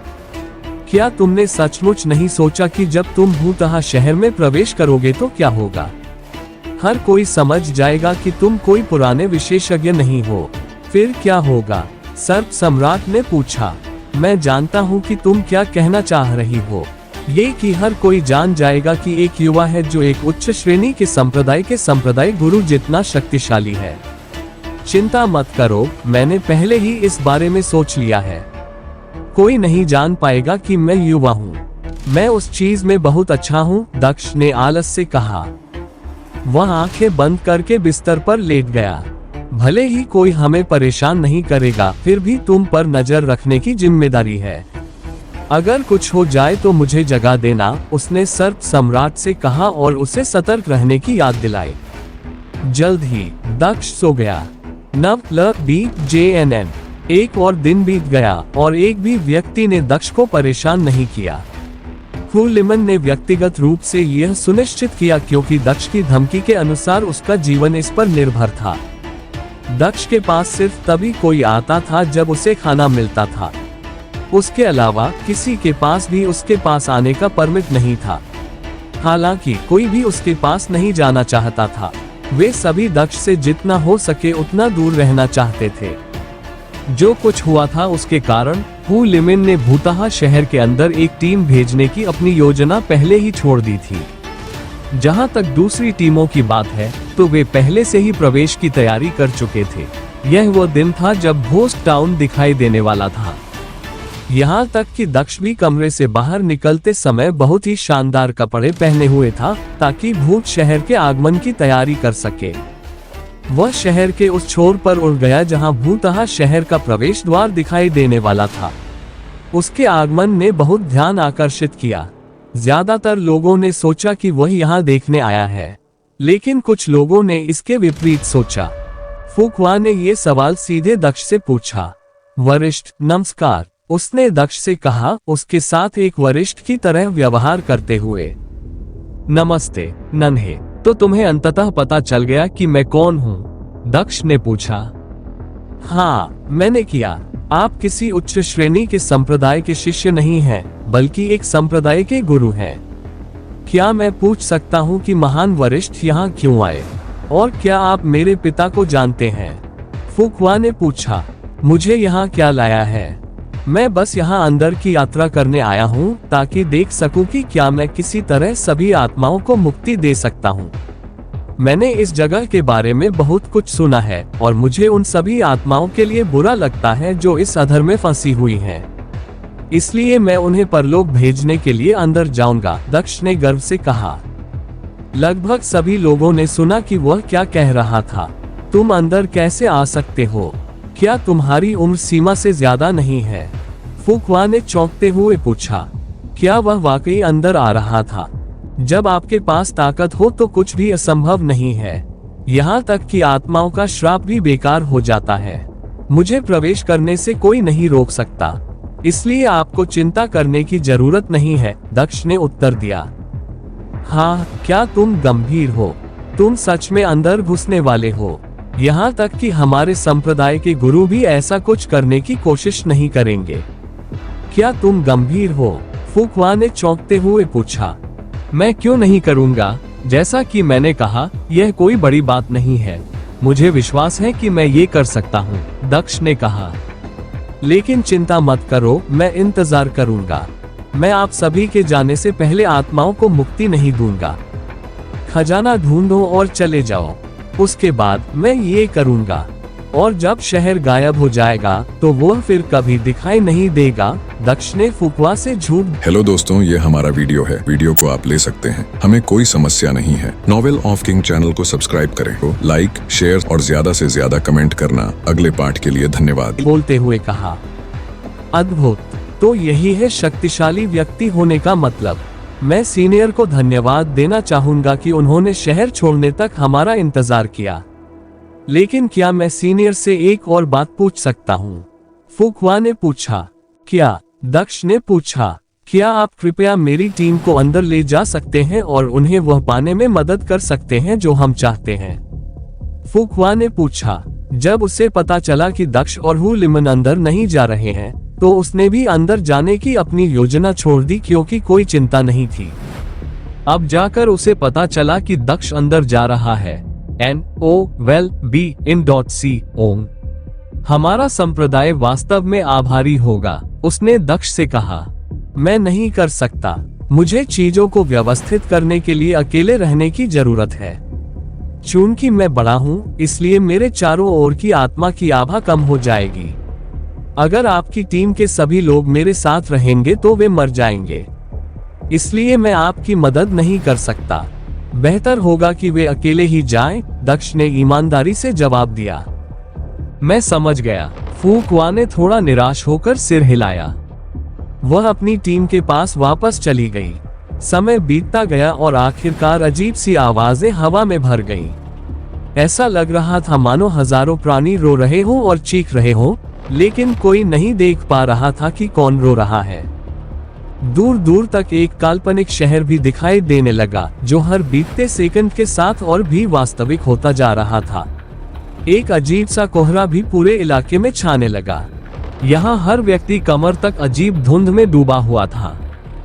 क्या तुमने सचमुच नहीं सोचा कि जब तुम भूतहा शहर में प्रवेश करोगे तो क्या होगा? हर कोई समझ जाएगा कि तुम कोई पुराने विशेषज्ञ नहीं हो। फिर क्या होगा? सर्प सम्राट ने पूछा। मैं जानता हूँ कि तुम क्या कहना चाह रही हो, ये कि हर कोई जान जाएगा कि एक युवा है जो एक उच्च श्रेणी के संप्रदाय गुरु जितना शक्तिशाली है। चिंता मत करो, मैंने पहले ही इस बारे में सोच लिया है। कोई नहीं जान पाएगा कि मैं युवा हूँ। मैं उस चीज में बहुत अच्छा हूँ, दक्ष ने आलस से कहा। वह आंखें बंद करके बिस्तर पर लेट गया। भले ही कोई हमें परेशान नहीं करेगा, फिर भी तुम पर नजर रखने की जिम्मेदारी है। अगर कुछ हो जाए तो मुझे जगा देना, उसने सर्प सम्राट से कहा और उसे सतर्क रहने की याद दिलाई। जल्द ही दक्ष सो गया। NWBJNN। एक और दिन बीत गया और एक भी व्यक्ति ने दक्ष को परेशान नहीं किया। फू लिमन ने व्यक्तिगत रूप से यह सुनिश्चित किया क्योंकि दक्ष की धमकी के अनुसार उसका जीवन इस पर निर्भर था। दक्ष के पास सिर्फ तभी कोई आता था जब उसे खाना मिलता था। उसके अलावा किसी के पास भी उसके पास आने का परमिट नहीं था। हालांकि कोई भी उसके पास नहीं जाना चाहता था। वे सभी दक्ष से जितना हो सके उतना दूर रहना चाहते थे। जो कुछ हुआ था उसके कारण फू लिमन ने भूतहा शहर के अंदर एक टीम भेजने की अपनी योजना पहले ही छोड़ दी थी। जहां तक दूसरी टीमों की बात है तो वे पहले से ही प्रवेश की तैयारी कर चुके थे। यह वो दिन था जब घोस्ट टाउन दिखाई देने वाला था। यहाँ तक कि दक्ष भी कमरे से बाहर निकलते समय बहुत ही शानदार कपड़े पहने हुए था ताकि भूत शहर के आगमन की तैयारी कर सके। वह शहर के उस छोर पर उड़ गया जहाँ भूतहा शहर का प्रवेश द्वार दिखाई देने वाला था। उसके आगमन ने बहुत ध्यान आकर्षित किया। ज्यादातर लोगों ने सोचा कि वह यहाँ देखने आया है, लेकिन कुछ लोगों ने इसके विपरीत सोचा। फुकवा ने ये सवाल सीधे दक्ष से पूछा। वरिष्ठ नमस्कार, उसने दक्ष से कहा, उसके साथ एक वरिष्ठ की तरह व्यवहार करते हुए। नमस्ते नन्हे, तो तुम्हें अंततः पता चल गया कि मैं कौन हूँ? दक्ष ने पूछा। हाँ, मैंने किया। आप किसी उच्च श्रेणी के संप्रदाय के शिष्य नहीं हैं, बल्कि एक संप्रदाय के गुरु हैं। क्या मैं पूछ सकता हूँ कि महान वरिष्ठ यहाँ क्यों आए? और क्या आप मेरे पिता को जानते हैं? फुकवा ने पूछा। मुझे यहाँ क्या लाया है? मैं बस यहाँ अंदर की यात्रा करने आया हूँ ताकि देख सकूं कि क्या मैं किसी तरह सभी आत्माओं को मुक्ति दे सकता हूँ। मैंने इस जगह के बारे में बहुत कुछ सुना है और मुझे उन सभी आत्माओं के लिए बुरा लगता है जो इस अधर में फंसी हुई हैं। इसलिए मैं उन्हें परलोक भेजने के लिए अंदर जाऊंगा, दक्ष ने गर्व से कहा। लगभग सभी लोगों ने सुना कि वह क्या कह रहा था। तुम अंदर कैसे आ सकते हो? क्या तुम्हारी उम्र सीमा से ज्यादा नहीं है? फुकवा ने चौंकते हुए पूछा। क्या वह वाकई अंदर आ रहा था? जब आपके पास ताकत हो तो कुछ भी असंभव नहीं है। यहाँ तक कि आत्माओं का श्राप भी बेकार हो जाता है। मुझे प्रवेश करने से कोई नहीं रोक सकता, इसलिए आपको चिंता करने की जरूरत नहीं है, दक्ष ने उत्तर दिया। हाँ, क्या तुम गंभीर हो? तुम सच में अंदर घुसने वाले हो? यहाँ तक कि हमारे संप्रदाय के गुरु भी ऐसा कुछ करने की कोशिश नहीं करेंगे। क्या तुम गंभीर हो? फुकवा ने चौंकते हुए पूछा। मैं क्यों नहीं करूंगा, जैसा कि मैंने कहा यह कोई बड़ी बात नहीं है, मुझे विश्वास है कि मैं ये कर सकता हूँ, दक्ष ने कहा। लेकिन चिंता मत करो, मैं इंतजार करूंगा। मैं आप सभी के जाने से पहले आत्माओं को मुक्ति नहीं दूंगा। खजाना ढूंढो और चले जाओ, उसके बाद मैं ये करूंगा, और जब शहर गायब हो जाएगा तो वो फिर कभी दिखाई नहीं देगा, दक्ष ने फुकवा से झूठ। हेलो दोस्तों, ये हमारा वीडियो है। वीडियो को आप ले सकते हैं, हमें कोई समस्या नहीं है। नॉवेल ऑफ किंग चैनल को सब्सक्राइब करें, तो लाइक, शेयर और ज्यादा से ज्यादा कमेंट करना। अगले पार्ट के लिए धन्यवाद। बोलते हुए कहा। अद्भुत, तो यही है शक्तिशाली व्यक्ति होने का मतलब। मैं सीनियर को धन्यवाद देना चाहूंगा कि उन्होंने शहर छोड़ने तक हमारा इंतजार किया। लेकिन क्या मैं सीनियर से एक और बात पूछ सकता हूँ? फुकवा ने पूछा। क्या? दक्ष ने पूछा। क्या आप कृपया मेरी टीम को अंदर ले जा सकते हैं और उन्हें वह पाने में मदद कर सकते हैं जो हम चाहते हैं? फुकवा ने पूछा। जब उसे पता चला कि दक्ष और हु लिमन अंदर नहीं जा रहे हैं, तो उसने भी अंदर जाने की अपनी योजना छोड़ दी, क्योंकि कोई चिंता नहीं थी। अब जाकर उसे पता चला कि दक्ष अंदर जा रहा है। NOVELBE.C हमारा संप्रदाय वास्तव में आभारी होगा, उसने दक्ष से कहा। मैं नहीं कर सकता, मुझे चीजों को व्यवस्थित करने के लिए अकेले रहने की जरूरत है। चूंकि मैं बड़ा हूँ, इसलिए मेरे चारों ओर की आत्मा की आभा कम हो जाएगी। अगर आपकी टीम के सभी लोग मेरे साथ रहेंगे तो वे मर जाएंगे, इसलिए मैं आपकी मदद नहीं कर सकता। बेहतर होगा कि वे अकेले ही जाएं, दक्ष ने ईमानदारी से जवाब दिया। मैं समझ गया, फुकवा ने थोड़ा निराश होकर सिर हिलाया। वह अपनी टीम के पास वापस चली गई। समय बीतता गया और आखिरकार अजीब सी आवाजें हवा में भर गईं। ऐसा लग रहा था मानो हजारों प्राणी रो रहे हों और चीख रहे हों, लेकिन कोई नहीं देख पा रहा था कि कौन रो रहा है। दूर दूर तक एक काल्पनिक शहर भी दिखाई देने लगा, जो हर बीतते सेकंड के साथ और भी वास्तविक होता जा रहा था। एक अजीब सा कोहरा भी पूरे इलाके में छाने लगा। यहाँ हर व्यक्ति कमर तक अजीब धुंध में डूबा हुआ था।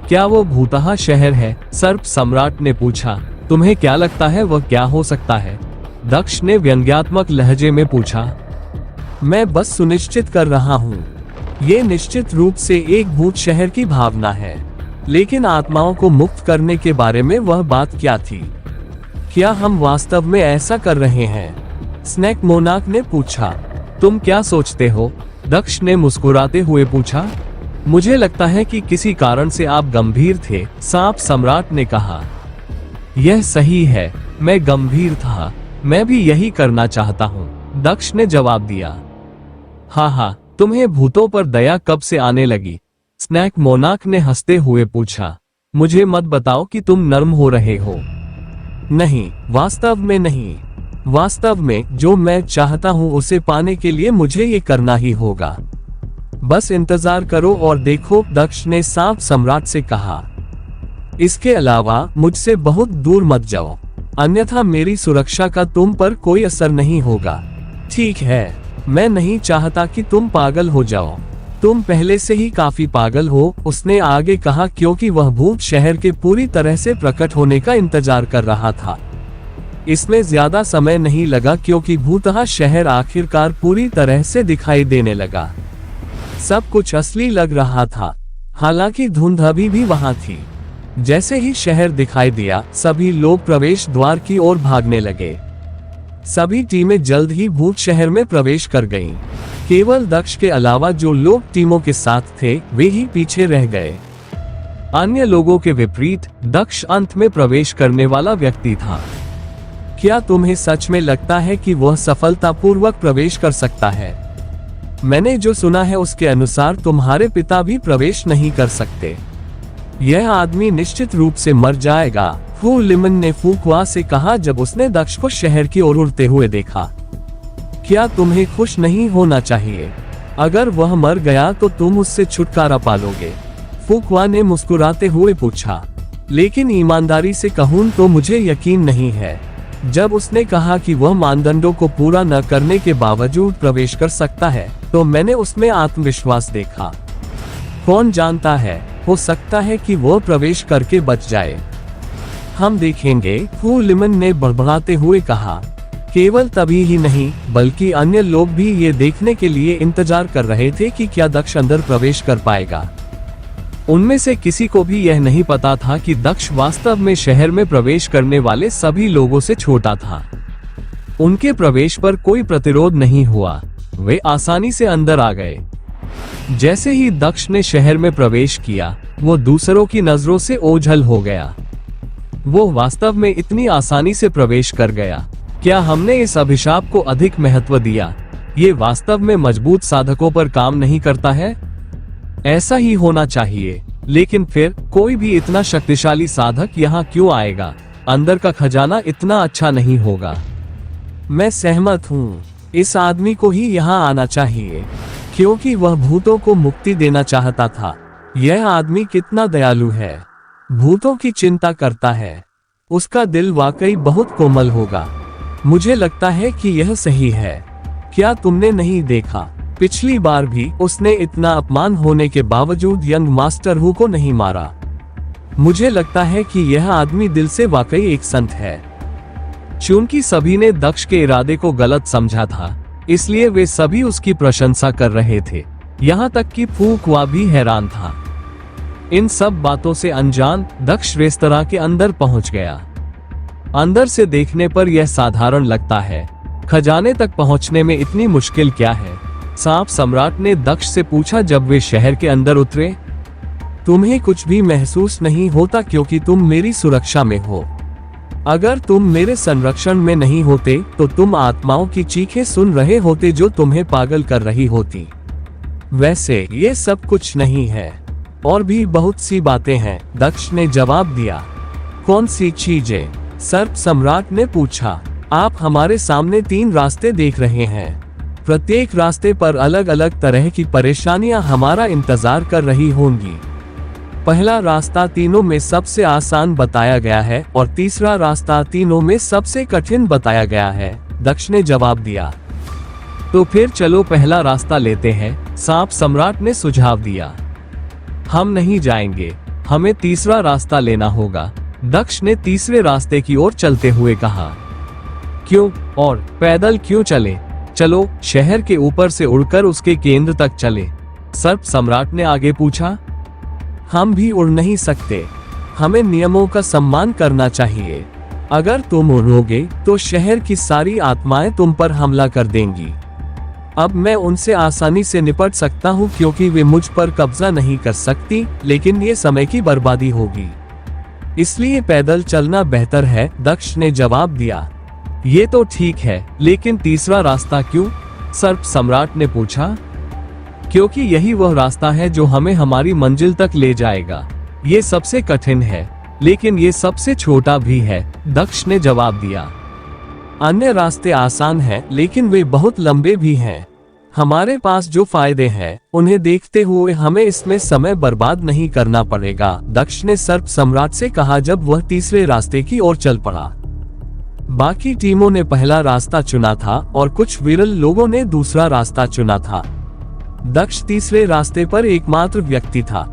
क्या वो भूतहा शहर है? सर्प सम्राट ने पूछा। तुम्हें क्या लगता है वह क्या हो सकता है? दक्ष ने व्यंग्यात्मक लहजे में पूछा। मैं बस सुनिश्चित कर रहा हूँ। ये निश्चित रूप से एक भूत शहर की भावना है, लेकिन आत्माओं को मुक्त करने के बारे में वह बात क्या थी? क्या हम वास्तव में ऐसा कर रहे हैं? स्नैक मोनाक ने पूछा। तुम क्या सोचते हो? दक्ष ने मुस्कुराते हुए पूछा। मुझे लगता है कि किसी कारण से आप गंभीर थे, सांप सम्राट ने कहा। यह सही है, मैं गंभीर था, मैं भी यही करना चाहता हूँ, दक्ष ने जवाब दिया। हाँ, तुम्हें भूतों पर दया कब से आने लगी? स्नैक मोनाक ने हंसते हुए पूछा। मुझे मत बताओ कि तुम नर्म हो रहे हो। नहीं, वास्तव में नहीं। वास्तव में जो मैं चाहता हूँ उसे पाने के लिए मुझे ये करना ही होगा। बस इंतजार करो और देखो, दक्ष ने सांप सम्राट से कहा। इसके अलावा मुझसे बहुत दूर मत जाओ, अन्यथा मेरी सुरक्षा का तुम पर कोई असर नहीं होगा। ठीक है, मैं नहीं चाहता कि तुम पागल हो जाओ। तुम पहले से ही काफी पागल हो, उसने आगे कहा, क्योंकि वह भूत शहर के पूरी तरह से प्रकट होने का इंतजार कर रहा था। इसमें ज्यादा समय नहीं लगा, क्योंकि भूतहा शहर आखिरकार पूरी तरह से दिखाई देने लगा। सब कुछ असली लग रहा था, हालांकि धुंध अभी भी वहां थी। जैसे ही शहर दिखाई दिया, सभी लोग प्रवेश द्वार की ओर भागने लगे। सभी टीमें जल्द ही भूत शहर में प्रवेश कर गईं। केवल दक्ष के अलावा जो लोग टीमों के साथ थे, वे ही पीछे रह गए। अन्य लोगों के विपरीत दक्ष अंत में प्रवेश करने वाला व्यक्ति था। क्या तुम्हें सच में लगता है कि वह सफलतापूर्वक प्रवेश कर सकता है? मैंने जो सुना है उसके अनुसार तुम्हारे पिता भी प्रवेश नहीं कर सकते। यह आदमी निश्चित रूप से मर जाएगा, हु लिमन ने फुकवा से कहा जब उसने दक्ष को शहर की ओर उड़ते हुए देखा। क्या तुम्हें खुश नहीं होना चाहिए? अगर वह मर गया तो तुम उससे छुटकारा पालोगे, फुकवा ने मुस्कुराते हुए पूछा। लेकिन ईमानदारी से कहूं तो मुझे यकीन नहीं है। जब उसने कहा कि वह मानदंडों को पूरा न करने के बावजूद प्रवेश कर सकता है, तो मैंने उसमें आत्मविश्वास देखा। कौन जानता है, हो सकता है कि वो प्रवेश करके बच जाए। हम देखेंगे, फू लिमन ने बड़बड़ाते हुए कहा। केवल तभी ही नहीं बल्कि अन्य लोग भी ये देखने के लिए इंतजार कर रहे थे कि क्या दक्ष अंदर प्रवेश कर पाएगा। उनमें से किसी को भी यह नहीं पता था कि दक्ष वास्तव में शहर में प्रवेश करने वाले सभी लोगों से छोटा था। उनके प्रवेश पर कोई प्रतिरोध नहीं हुआ, वे आसानी से अंदर आ गए। जैसे ही दक्ष ने शहर में प्रवेश किया, वो दूसरों की नजरों से ओझल हो गया। वो वास्तव में इतनी आसानी से प्रवेश कर गया। क्या हमने इस अभिशाप को अधिक महत्व दिया? ये वास्तव में मजबूत साधकों पर काम नहीं करता है? ऐसा ही होना चाहिए, लेकिन फिर कोई भी इतना शक्तिशाली साधक यहाँ क्यों आएगा? अंदर का खजाना इतना अच्छा नहीं होगा। मैं सहमत हूँ, इस आदमी को ही यहाँ आना चाहिए, क्योंकि वह भूतों को मुक्ति देना चाहता था। यह आदमी कितना दयालु है, भूतों की चिंता करता है। उसका दिल वाकई बहुत कोमल होगा। मुझे लगता है कि यह सही है। क्या तुमने नहीं देखा, पिछली बार भी उसने इतना अपमान होने के बावजूद यंग मास्टर हु को नहीं मारा। मुझे लगता है कि यह आदमी दिल से वाकई एक संत है। चूंकि सभी ने दक्ष के इरादे को गलत समझा था, इसलिए वे सभी उसकी प्रशंसा कर रहे थे। यहाँ तक कि फूकवा भी हैरान था। इन सब बातों से अनजान दक्ष रेस्तरां के अंदर पहुंच गया। अंदर से देखने पर यह साधारण लगता है। खजाने तक पहुंचने में इतनी मुश्किल क्या है? सांप सम्राट ने दक्ष से पूछा जब वे शहर के अंदर उतरे। तुम्हें कुछ भी महसूस नहीं होता क्योंकि तुम मेरी सुरक्षा में हो। अगर तुम मेरे संरक्षण में नहीं होते तो तुम आत्माओं की चीखें सुन रहे होते जो तुम्हें पागल कर रही होती। वैसे ये सब कुछ नहीं है, और भी बहुत सी बातें हैं, दक्ष ने जवाब दिया। कौन सी चीजें? सर्प सम्राट ने पूछा। आप हमारे सामने 3 रास्ते देख रहे हैं। प्रत्येक रास्ते पर अलग अलग तरह की परेशानियां हमारा इंतजार कर रही होंगी। पहला रास्ता तीनों में सबसे आसान बताया गया है और तीसरा रास्ता तीनों में सबसे कठिन बताया गया है, दक्ष ने जवाब दिया। तो फिर चलो पहला रास्ता लेते हैं, सांप सम्राट ने सुझाव दिया। हम नहीं जाएंगे, हमें तीसरा रास्ता लेना होगा, दक्ष ने तीसरे रास्ते की ओर चलते हुए कहा। क्यों और पैदल क्यों चले? चलो शहर के ऊपर से उड़कर उसके केंद्र तक चले, सर्प सम्राट ने आगे पूछा। हम भी उड़ नहीं सकते, हमें नियमों का सम्मान करना चाहिए। अगर तुम उड़ोगे तो शहर की सारी आत्माएं तुम पर हमला कर देंगी। अब मैं उनसे आसानी से निपट सकता हूँ क्योंकि वे मुझ पर कब्जा नहीं कर सकती, लेकिन ये समय की बर्बादी होगी, इसलिए पैदल चलना बेहतर है, दक्ष ने जवाब दिया। ये तो ठीक है, लेकिन तीसरा रास्ता क्यों? सर्प सम्राट ने पूछा। क्योंकि यही वह रास्ता है जो हमें हमारी मंजिल तक ले जाएगा। ये सबसे कठिन है, लेकिन ये सबसे छोटा भी है, दक्ष ने जवाब दिया। अन्य रास्ते आसान हैं, लेकिन वे बहुत लंबे भी हैं। हमारे पास जो फायदे हैं, उन्हें देखते हुए हमें इसमें समय बर्बाद नहीं करना पड़ेगा, दक्ष ने सर्प सम्राट से कहा जब वह तीसरे रास्ते की ओर चल पड़ा। बाकी टीमों ने पहला रास्ता चुना था और कुछ विरल लोगों ने दूसरा रास्ता चुना था। दक्ष तीसरे रास्ते पर एकमात्र व्यक्ति था।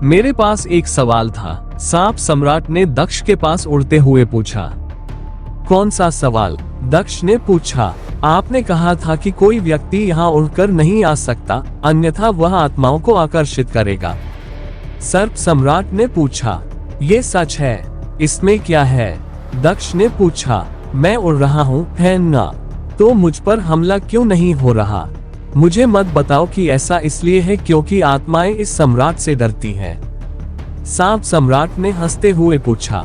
मेरे पास एक सवाल था, सांप सम्राट ने दक्ष के पास उड़ते हुए पूछा। कौन सा सवाल? दक्ष ने पूछा। आपने कहा था कि कोई व्यक्ति यहाँ उड़कर नहीं आ सकता, अन्यथा वह आत्माओं को आकर्षित करेगा, सर्प सम्राट ने पूछा। ये सच है, इसमें क्या है? दक्ष ने पूछा। मैं उड़ रहा हूँ, है ना? तो मुझ पर हमला क्यों नहीं हो रहा? मुझे मत बताओ कि ऐसा इसलिए है क्योंकि आत्माएं इस सम्राट से डरती हैं, सांप सम्राट ने हंसते हुए पूछा।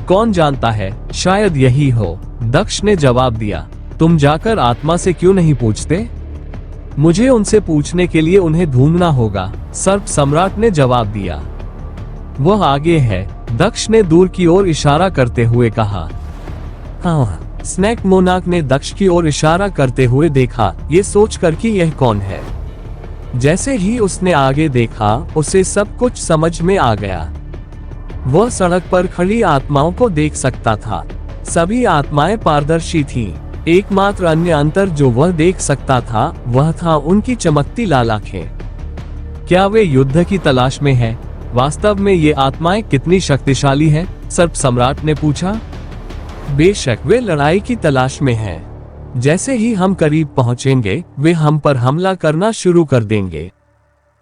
कौन जानता है, शायद यही हो, दक्ष ने जवाब दिया। तुम जाकर आत्मा से क्यों नहीं पूछते? मुझे उनसे पूछने के लिए उन्हें ढूंढना होगा, सर्प सम्राट ने जवाब दिया। वह आगे है, दक्ष ने दूर की ओर इशारा करते हुए कहा। हाँ, स्नैक मोनाक ने दक्ष की ओर इशारा करते हुए देखा, ये सोचकर कि यह कौन है। जैसे ही उसने आगे देखा, उसे सब कुछ समझ में आ गया। वह सड़क पर खड़ी आत्माओं को देख सकता था। सभी आत्माएं पारदर्शी थीं। एकमात्र अन्य अंतर जो वह देख सकता था, वह था उनकी चमकती लाल आंखें। क्या वे युद्ध की तलाश में हैं? वास्तव में ये आत्माएं कितनी शक्तिशाली हैं? सर्प सम्राट ने पूछा। बेशक वे लड़ाई की तलाश में हैं। जैसे ही हम करीब पहुंचेंगे वे हम पर हमला करना शुरू कर देंगे।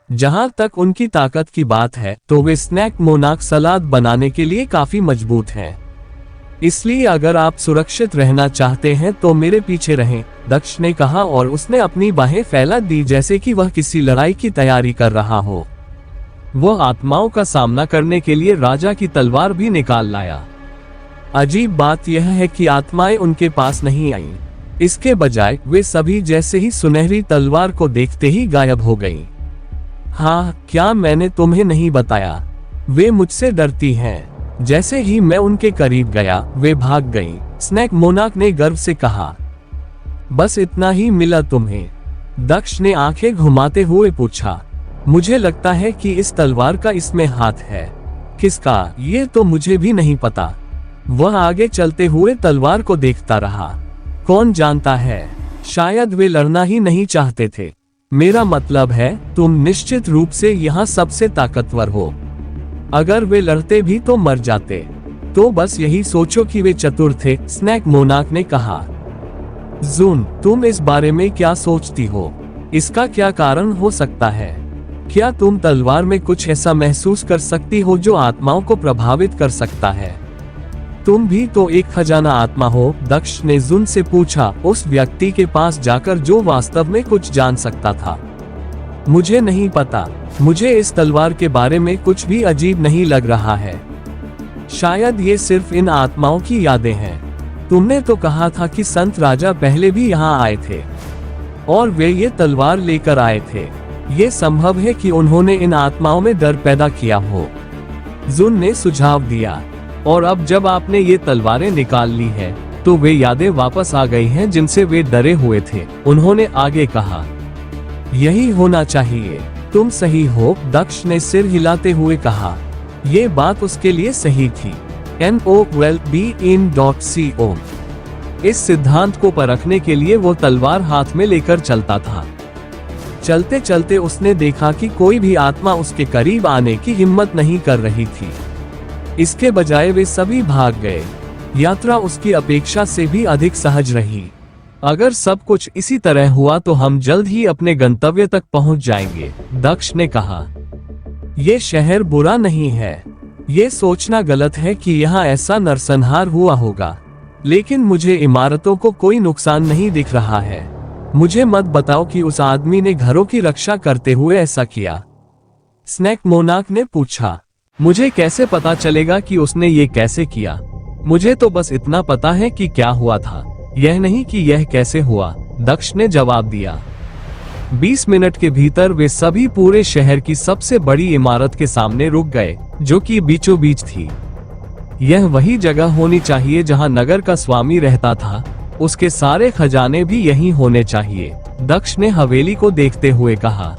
जहां तक उनकी ताकत की बात है तो वे स्नैक मोनाक सलाद बनाने के लिए काफी मजबूत हैं। इसलिए अगर आप सुरक्षित रहना चाहते हैं तो मेरे पीछे रहें, दक्ष ने कहा और उसने अपनी बाहें फैला दी जैसे कि वह किसी लड़ाई की तैयारी कर रहा हो। वह आत्माओं का सामना करने के लिए राजा की तलवार भी निकाल लाया। अजीब बात यह है कि आत्माएं उनके पास नहीं आईं। इसके बजाय वे सभी जैसे ही सुनहरी तलवार को देखते ही गायब हो गईं। हाँ, क्या मैंने तुम्हें नहीं बताया? वे मुझसे डरती हैं। जैसे ही मैं उनके करीब गया वे भाग गईं, स्नैक मोनाक ने गर्व से कहा। बस इतना ही मिला तुम्हें? दक्ष ने आंखें घुमाते हुए पूछा। मुझे लगता है कि इस तलवार का इसमें हाथ है। किसका? ये तो मुझे भी नहीं पता। वह आगे चलते हुए तलवार को देखता रहा। कौन जानता है, शायद वे लड़ना ही नहीं चाहते थे। मेरा मतलब है तुम निश्चित रूप से यहाँ सबसे ताकतवर हो। अगर वे लड़ते भी तो मर जाते। तो बस यही सोचो कि वे चतुर थे, स्नैक मोनाक ने कहा। जून, तुम इस बारे में क्या सोचती हो? इसका क्या कारण हो सकता है? क्या तुम तलवार में कुछ ऐसा महसूस कर सकती हो जो आत्माओं को प्रभावित कर सकता है? तुम भी तो एक खजाना आत्मा हो, दक्ष ने जून से पूछा, उस व्यक्ति के पास जाकर जो वास्तव में कुछ जान सकता था। मुझे नहीं पता। मुझे इस तलवार के बारे में कुछ भी अजीब नहीं लग रहा है। शायद ये सिर्फ इन आत्माओं की यादें हैं। तुमने तो कहा था कि संत राजा पहले भी यहाँ आए थे और वे ये तलवार लेकर आए थे। ये संभव है कि उन्होंने इन आत्माओं में डर पैदा किया हो, जून ने सुझाव दिया। और अब जब आपने ये तलवारें निकाल ली है तो वे यादें वापस आ गई हैं जिनसे वे डरे हुए थे, उन्होंने आगे कहा। यही होना चाहिए। तुम सही हो, दक्ष ने सिर हिलाते हुए कहा। ये बात उसके लिए सही थी। NOWELLBEIN.CO। इस सिद्धांत को परखने के लिए वो तलवार हाथ में लेकर चलता था। चलते चलते उसने देखा कि कोई भी आत्मा उसके करीब आने की हिम्मत नहीं कर रही थी। इसके बजाय वे सभी भाग गए। यात्रा उसकी अपेक्षा से भी अधिक सहज रही। अगर सब कुछ इसी तरह हुआ तो हम जल्द ही अपने गंतव्य तक पहुंच जाएंगे, दक्ष ने कहा। ये शहर बुरा नहीं है। ये सोचना गलत है कि यहाँ ऐसा नरसंहार हुआ होगा, लेकिन मुझे इमारतों को कोई नुकसान नहीं दिख रहा है। मुझे मत बताओ कि उस आदमी ने घरों की रक्षा करते हुए ऐसा किया, स्नैक मोनाक ने पूछा। मुझे कैसे पता चलेगा कि उसने ये कैसे किया? मुझे तो बस इतना पता है कि क्या हुआ था, यह नहीं कि यह कैसे हुआ, दक्ष ने जवाब दिया। 20 मिनट के भीतर वे सभी पूरे शहर की सबसे बड़ी इमारत के सामने रुक गए, जो कि बीचों बीच थी। यह वही जगह होनी चाहिए जहां नगर का स्वामी रहता था। उसके सारे खजाने भी यहीं होने चाहिए, दक्ष ने हवेली को देखते हुए कहा।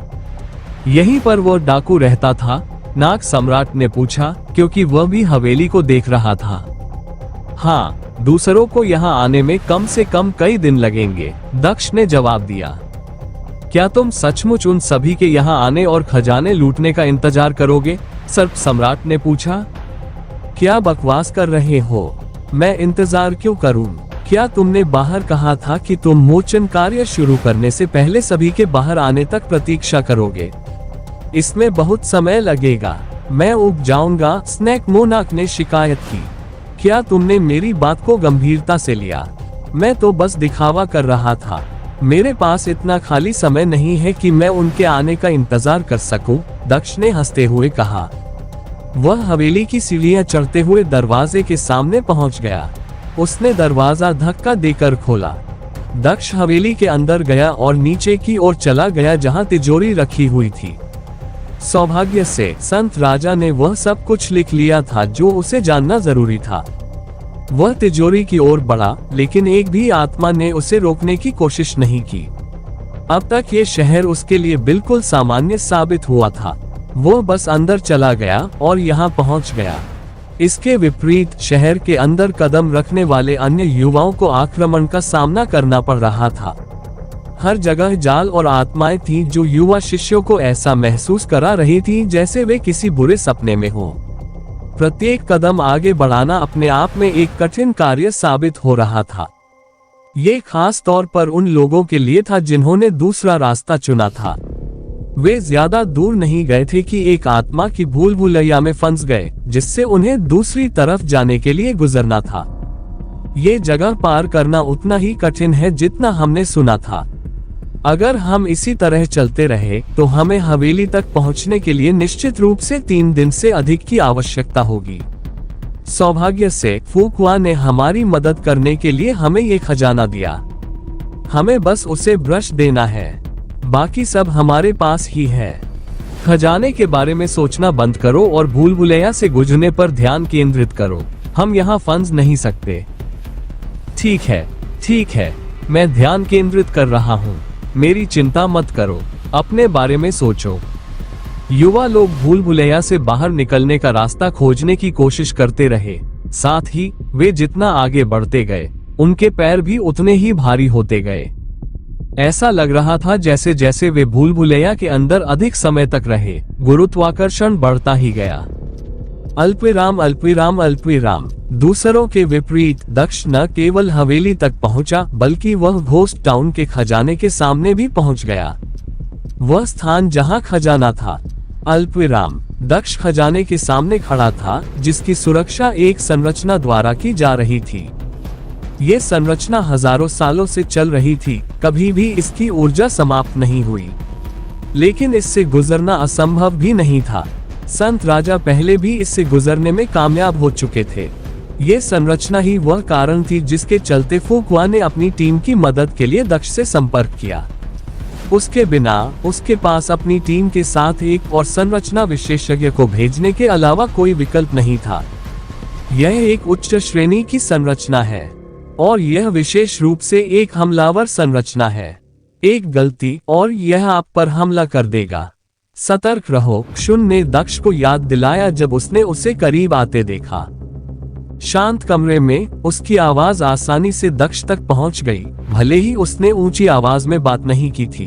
यहीं पर वो डाकू रहता था? नाग सम्राट ने पूछा, क्योंकि वह भी हवेली को देख रहा था। हाँ, दूसरों को यहाँ आने में कम से कम कई दिन लगेंगे, दक्ष ने जवाब दिया। क्या तुम सचमुच उन सभी के यहाँ आने और खजाने लूटने का इंतजार करोगे? सर्प सम्राट ने पूछा। क्या बकवास कर रहे हो? मैं इंतजार क्यों करूं? क्या तुमने बाहर कहा था कि तुम मोचन कार्य शुरू करने से पहले सभी के बाहर आने तक प्रतीक्षा करोगे? इसमें बहुत समय लगेगा, मैं उब जाऊंगा, स्नैक मोनाक ने शिकायत की। क्या तुमने मेरी बात को गंभीरता से लिया? मैं तो बस दिखावा कर रहा था। मेरे पास इतना खाली समय नहीं है कि मैं उनके आने का इंतजार कर सकूं, दक्ष ने हंसते हुए कहा। वह हवेली की सीढ़ियां चढ़ते हुए दरवाजे के सामने पहुंच गया। उसने दरवाजा धक्का देकर खोला। दक्ष हवेली के अंदर गया और नीचे की ओर चला गया जहां तिजोरी रखी हुई थी। सौभाग्य से संत राजा ने वह सब कुछ लिख लिया था जो उसे जानना जरूरी था। वह तिजोरी की ओर बढ़ा, लेकिन एक भी आत्मा ने उसे रोकने की कोशिश नहीं की। अब तक ये शहर उसके लिए बिल्कुल सामान्य साबित हुआ था। वो बस अंदर चला गया और यहाँ पहुँच गया। इसके विपरीत शहर के अंदर कदम रखने वाले अन्य युवाओं को आक्रमण का सामना करना पड़ रहा था। हर जगह जाल और आत्माएं थीं जो युवा शिष्यों को ऐसा महसूस करा रही थी जैसे वे किसी बुरे सपने में हों। प्रत्येक कदम आगे बढ़ाना अपने आप में एक कठिन कार्य साबित हो रहा था। ये खास तौर पर उन लोगों के लिए था जिन्होंने दूसरा रास्ता चुना था। वे ज्यादा दूर नहीं गए थे कि एक आत्मा की भूल भुलैया में फंस गए, जिससे उन्हें दूसरी तरफ जाने के लिए गुजरना था। ये जगह पार करना उतना ही कठिन है जितना हमने सुना था। अगर हम इसी तरह चलते रहे तो हमें हवेली तक पहुंचने के लिए निश्चित रूप से 3 दिन से अधिक की आवश्यकता होगी। सौभाग्य से फुकुआ ने हमारी मदद करने के लिए हमें ये खजाना दिया। हमें बस उसे ब्रश देना है, बाकी सब हमारे पास ही है। खजाने के बारे में सोचना बंद करो और भूल भुलैया से गुजरने पर ध्यान केंद्रित करो। हम यहाँ फंस नहीं सकते। ठीक है, मैं ध्यान केंद्रित कर रहा हूँ। मेरी चिंता मत करो, अपने बारे में सोचो। युवा लोग भूल भुलैया से बाहर निकलने का रास्ता खोजने की कोशिश करते रहे। साथ ही वे जितना आगे बढ़ते गए, उनके पैर भी उतने ही भारी होते गए। ऐसा लग रहा था जैसे जैसे वे भूल भुलैया के अंदर अधिक समय तक रहे, गुरुत्वाकर्षण बढ़ता ही गया। अल्पविराम। दूसरों के विपरीत दक्ष न केवल हवेली तक पहुंचा, बल्कि वह घोस्ट टाउन के खजाने के सामने भी पहुंच गया। वह स्थान जहां खजाना था। अल्पविराम। दक्ष खजाने के सामने खड़ा था, जिसकी सुरक्षा एक संरचना द्वारा की जा रही थी। ये संरचना हजारों सालों से चल रही थी, कभी भी इसकी ऊर्जा समाप्त नहीं हुई। लेकिन इससे गुजरना असंभव भी नहीं था। संत राजा पहले भी इससे गुजरने में कामयाब हो चुके थे। ये संरचना ही वह कारण थी जिसके चलते फुकुआ ने अपनी टीम की मदद के लिए दक्ष से संपर्क किया। उसके बिना उसके पास अपनी टीम के साथ एक और संरचना विशेषज्ञ को भेजने के अलावा कोई विकल्प नहीं था। यह एक उच्च श्रेणी की संरचना है और यह विशेष रूप से एक हमलावर संरचना है। एक गलती और यह आप पर हमला कर देगा। सतर्क रहो, क्षुन ने दक्ष को याद दिलाया जब उसने उसे करीब आते देखा। शांत कमरे में उसकी आवाज आसानी से दक्ष तक पहुंच गई, भले ही उसने ऊंची आवाज में बात नहीं की थी।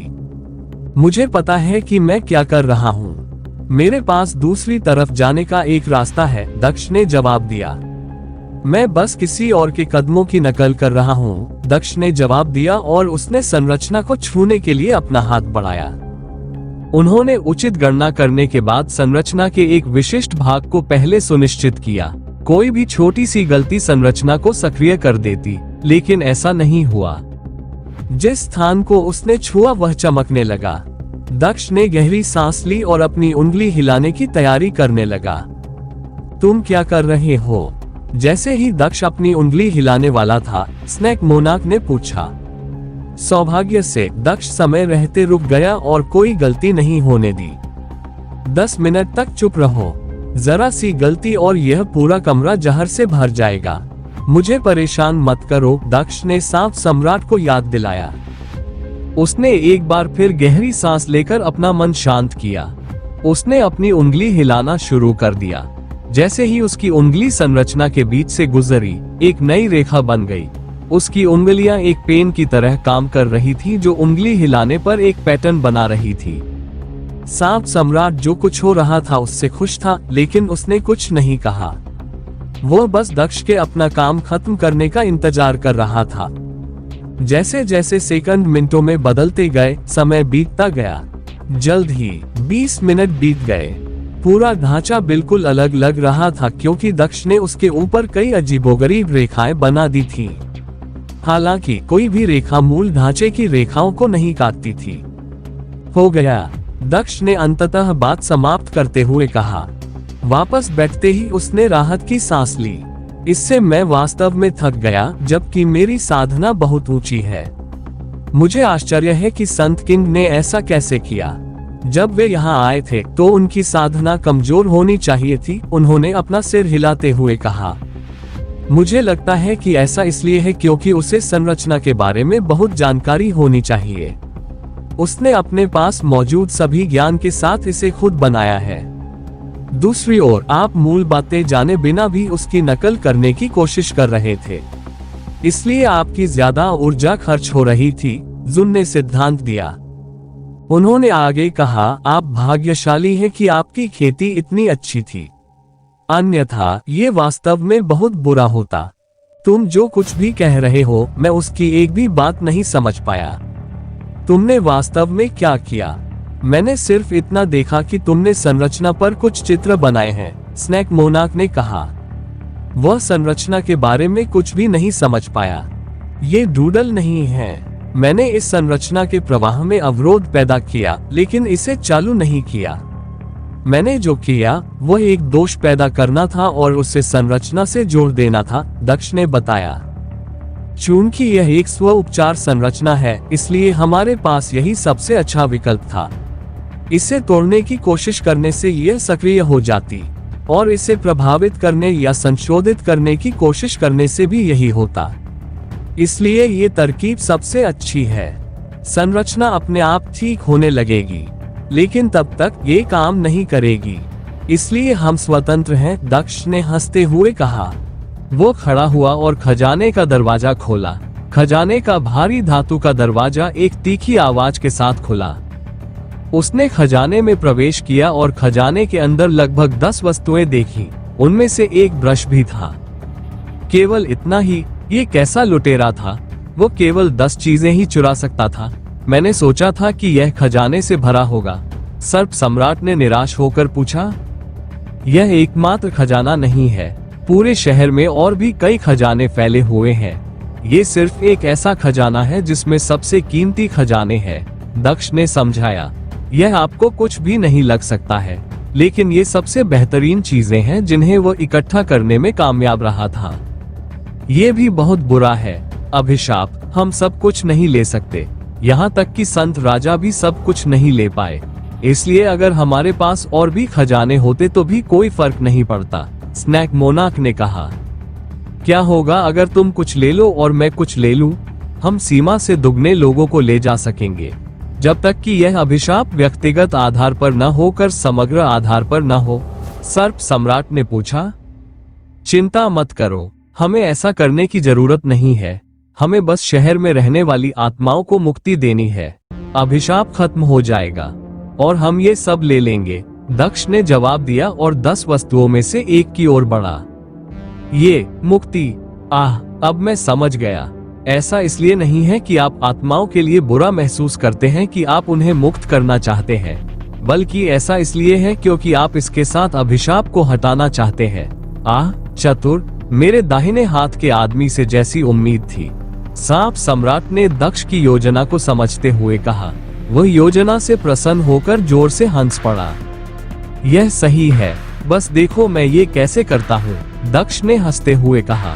मुझे पता है कि मैं क्या कर रहा हूँ। मेरे पास दूसरी तरफ जाने का एक रास्ता है, दक्ष ने जवाब दिया। मैं बस किसी और के कदमों की नकल कर रहा हूँ, दक्ष ने जवाब दिया और उसने संरचना को छूने के लिए अपना हाथ बढ़ाया। उन्होंने उचित गणना करने के बाद संरचना के एक विशिष्ट भाग को पहले सुनिश्चित किया। कोई भी छोटी सी गलती संरचना को सक्रिय कर देती, लेकिन ऐसा नहीं हुआ। जिस स्थान को उसने छुआ वह चमकने लगा। दक्ष ने गहरी सांस ली और अपनी उंगली हिलाने की तैयारी करने लगा। तुम क्या कर रहे हो? जैसे ही दक्ष अपनी उंगली हिलाने वाला था, स्नेक मोनाक ने पूछा। सौभाग्य से दक्ष समय रहते रुक गया और कोई गलती नहीं होने दी। 10 मिनट तक चुप रहो, जरा सी गलती और यह पूरा कमरा जहर से भर जाएगा। मुझे परेशान मत करो, दक्ष ने सांप सम्राट को याद दिलाया। उसने एक बार फिर गहरी सांस लेकर अपना मन शांत किया। उसने अपनी उंगली हिलाना शुरू कर दिया। जैसे ही उसकी उंगली संरचना के बीच से गुजरी, एक नई रेखा बन गई। उसकी उंगलियां एक पेन की तरह काम कर रही थी जो उंगली हिलाने पर एक पैटर्न बना रही थी। सांप सम्राट जो कुछ हो रहा था उससे खुश था, लेकिन उसने कुछ नहीं कहा। वो बस दक्ष के अपना काम खत्म करने का इंतजार कर रहा था। जैसे जैसे सेकंड मिनटों में बदलते गए, समय बीतता गया। जल्द ही 20 मिनट बीत गए। पूरा ढांचा बिल्कुल अलग लग रहा था क्योंकि दक्ष ने उसके ऊपर कई अजीबोगरीब रेखाएं बना दी थीं। हालांकि कोई भी रेखा मूल ढांचे की रेखाओं को नहीं काटती थी। हो गया, दक्ष ने अंततः बात समाप्त करते हुए कहा। वापस बैठते ही उसने राहत की सांस ली। इससे मैं वास्तव में थक गया, जबकि मेरी साधना बहुत ऊंची है। मुझे आश्चर्य है कि संत किंग ने ऐसा कैसे किया। जब वे यहाँ आए थे तो उनकी साधना कमजोर होनी चाहिए थी, उन्होंने अपना सिर हिलाते हुए कहा। मुझे लगता है कि ऐसा इसलिए है क्योंकि उसे संरचना के बारे में बहुत जानकारी होनी चाहिए। उसने अपने पास मौजूद सभी ज्ञान के साथ इसे खुद बनाया है। दूसरी ओर आप मूल बातें जाने बिना भी उसकी नकल करने की कोशिश कर रहे थे, इसलिए आपकी ज्यादा ऊर्जा खर्च हो रही थी। जुन ने सिद्धांत दिया। उन्होंने आगे कहा, आप भाग्यशाली हैं कि आपकी खेती इतनी अच्छी थी, अन्यथा ये वास्तव में बहुत बुरा होता। तुम जो कुछ भी कह रहे हो मैं उसकी एक भी बात नहीं समझ पाया। तुमने वास्तव में क्या किया? मैंने सिर्फ इतना देखा कि तुमने संरचना पर कुछ चित्र बनाए हैं, स्नैक मोनाक ने कहा। वह संरचना के बारे में कुछ भी नहीं समझ पाया। ये डूडल नहीं है। मैंने इस संरचना के प्रवाह में अवरोध पैदा किया, लेकिन इसे चालू नहीं किया। मैंने जो किया वह एक दोष पैदा करना था और उसे संरचना से जोड़ देना था, दक्ष ने बताया। चूंकि यह एक स्व उपचार संरचना है, इसलिए हमारे पास यही सबसे अच्छा विकल्प था। इसे तोड़ने की कोशिश करने से यह सक्रिय हो जाती, और इसे प्रभावित करने या संशोधित करने की कोशिश करने से भी यही होता। इसलिए ये तरकीब सबसे अच्छी है। संरचना अपने आप ठीक होने लगेगी, लेकिन तब तक ये काम नहीं करेगी। इसलिए हम स्वतंत्र हैं, दक्ष ने हंसते हुए कहा। वो खड़ा हुआ और खजाने का दरवाजा खोला। खजाने का भारी धातु का दरवाजा एक तीखी आवाज के साथ खुला। उसने खजाने में प्रवेश किया और खजाने के अंदर लगभग 10 वस्तुएं देखी। उनमें से एक ब्रश भी था। केवल इतना ही। ये कैसा लुटेरा था? वो केवल 10 चीजें ही चुरा सकता था। मैंने सोचा था कि यह खजाने से भरा होगा। सर्प सम्राट ने निराश होकर पूछा। यह एकमात्र खजाना नहीं है। पूरे शहर में और भी कई खजाने फैले हुए हैं। ये सिर्फ एक ऐसा खजाना है जिसमें सबसे कीमती खजाने हैं, दक्ष ने समझाया। यह आपको कुछ भी नहीं लग सकता है, लेकिन ये सबसे बेहतरीन चीजें हैं जिन्हें वो इकट्ठा करने में कामयाब रहा था। ये भी बहुत बुरा है। अभिशाप, हम सब कुछ नहीं ले सकते। यहाँ तक कि संत राजा भी सब कुछ नहीं ले पाए। इसलिए अगर हमारे पास और भी खजाने होते तो भी कोई फर्क नहीं पड़ता, स्नैक मोनाक ने कहा। क्या होगा अगर तुम कुछ ले लो और मैं कुछ ले लूं? हम सीमा से दुगने लोगों को ले जा सकेंगे, जब तक कि यह अभिशाप व्यक्तिगत आधार पर न होकर समग्र आधार पर न हो, सर्प सम्राट ने पूछा। चिंता मत करो, हमें ऐसा करने की जरूरत नहीं है। हमें बस शहर में रहने वाली आत्माओं को मुक्ति देनी है। अभिशाप खत्म हो जाएगा और हम ये सब ले लेंगे, दक्ष ने जवाब दिया और 10 वस्तुओं में से एक की ओर बढ़ा। ये मुक्ति, अब मैं समझ गया। ऐसा इसलिए नहीं है कि आप आत्माओं के लिए बुरा महसूस करते हैं कि आप उन्हें मुक्त करना चाहते हैं, बल्कि ऐसा इसलिए है क्योंकि आप इसके साथ अभिशाप को हटाना चाहते हैं। चतुर, मेरे दाहिने हाथ के आदमी से जैसी उम्मीद थी, सांप सम्राट ने दक्ष की योजना को समझते हुए कहा। वह योजना से प्रसन्न होकर जोर से हंस पड़ा। यह सही है, बस देखो मैं ये कैसे करता हूँ, दक्ष ने हंसते हुए कहा।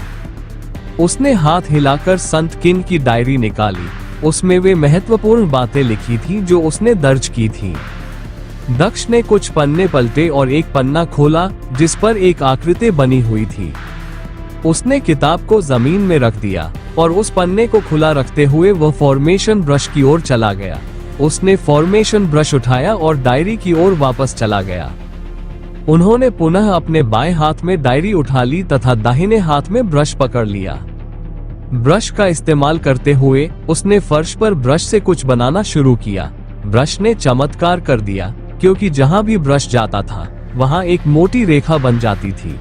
उसने हाथ हिलाकर संत किन की डायरी निकाली। उसमें वे महत्वपूर्ण बातें लिखी थी जो उसने दर्ज की थी। दक्ष ने कुछ पन्ने पलटे और एक पन्ना खोला जिस पर एक आकृति बनी हुई थी। उसने किताब को जमीन में रख दिया और उस पन्ने को खुला रखते हुए वह फॉर्मेशन ब्रश की ओर चला गया। उसने फॉर्मेशन ब्रश उठाया और डायरी की ओर वापस चला गया। उन्होंने पुनः अपने बाएं हाथ में डायरी उठा ली तथा दाहिने हाथ में ब्रश पकड़ लिया। ब्रश का इस्तेमाल करते हुए उसने फर्श पर ब्रश से कुछ बनाना शुरू किया। ब्रश ने चमत्कार कर दिया, क्योंकि जहां भी ब्रश जाता था वहां एक मोटी रेखा बन जाती थी।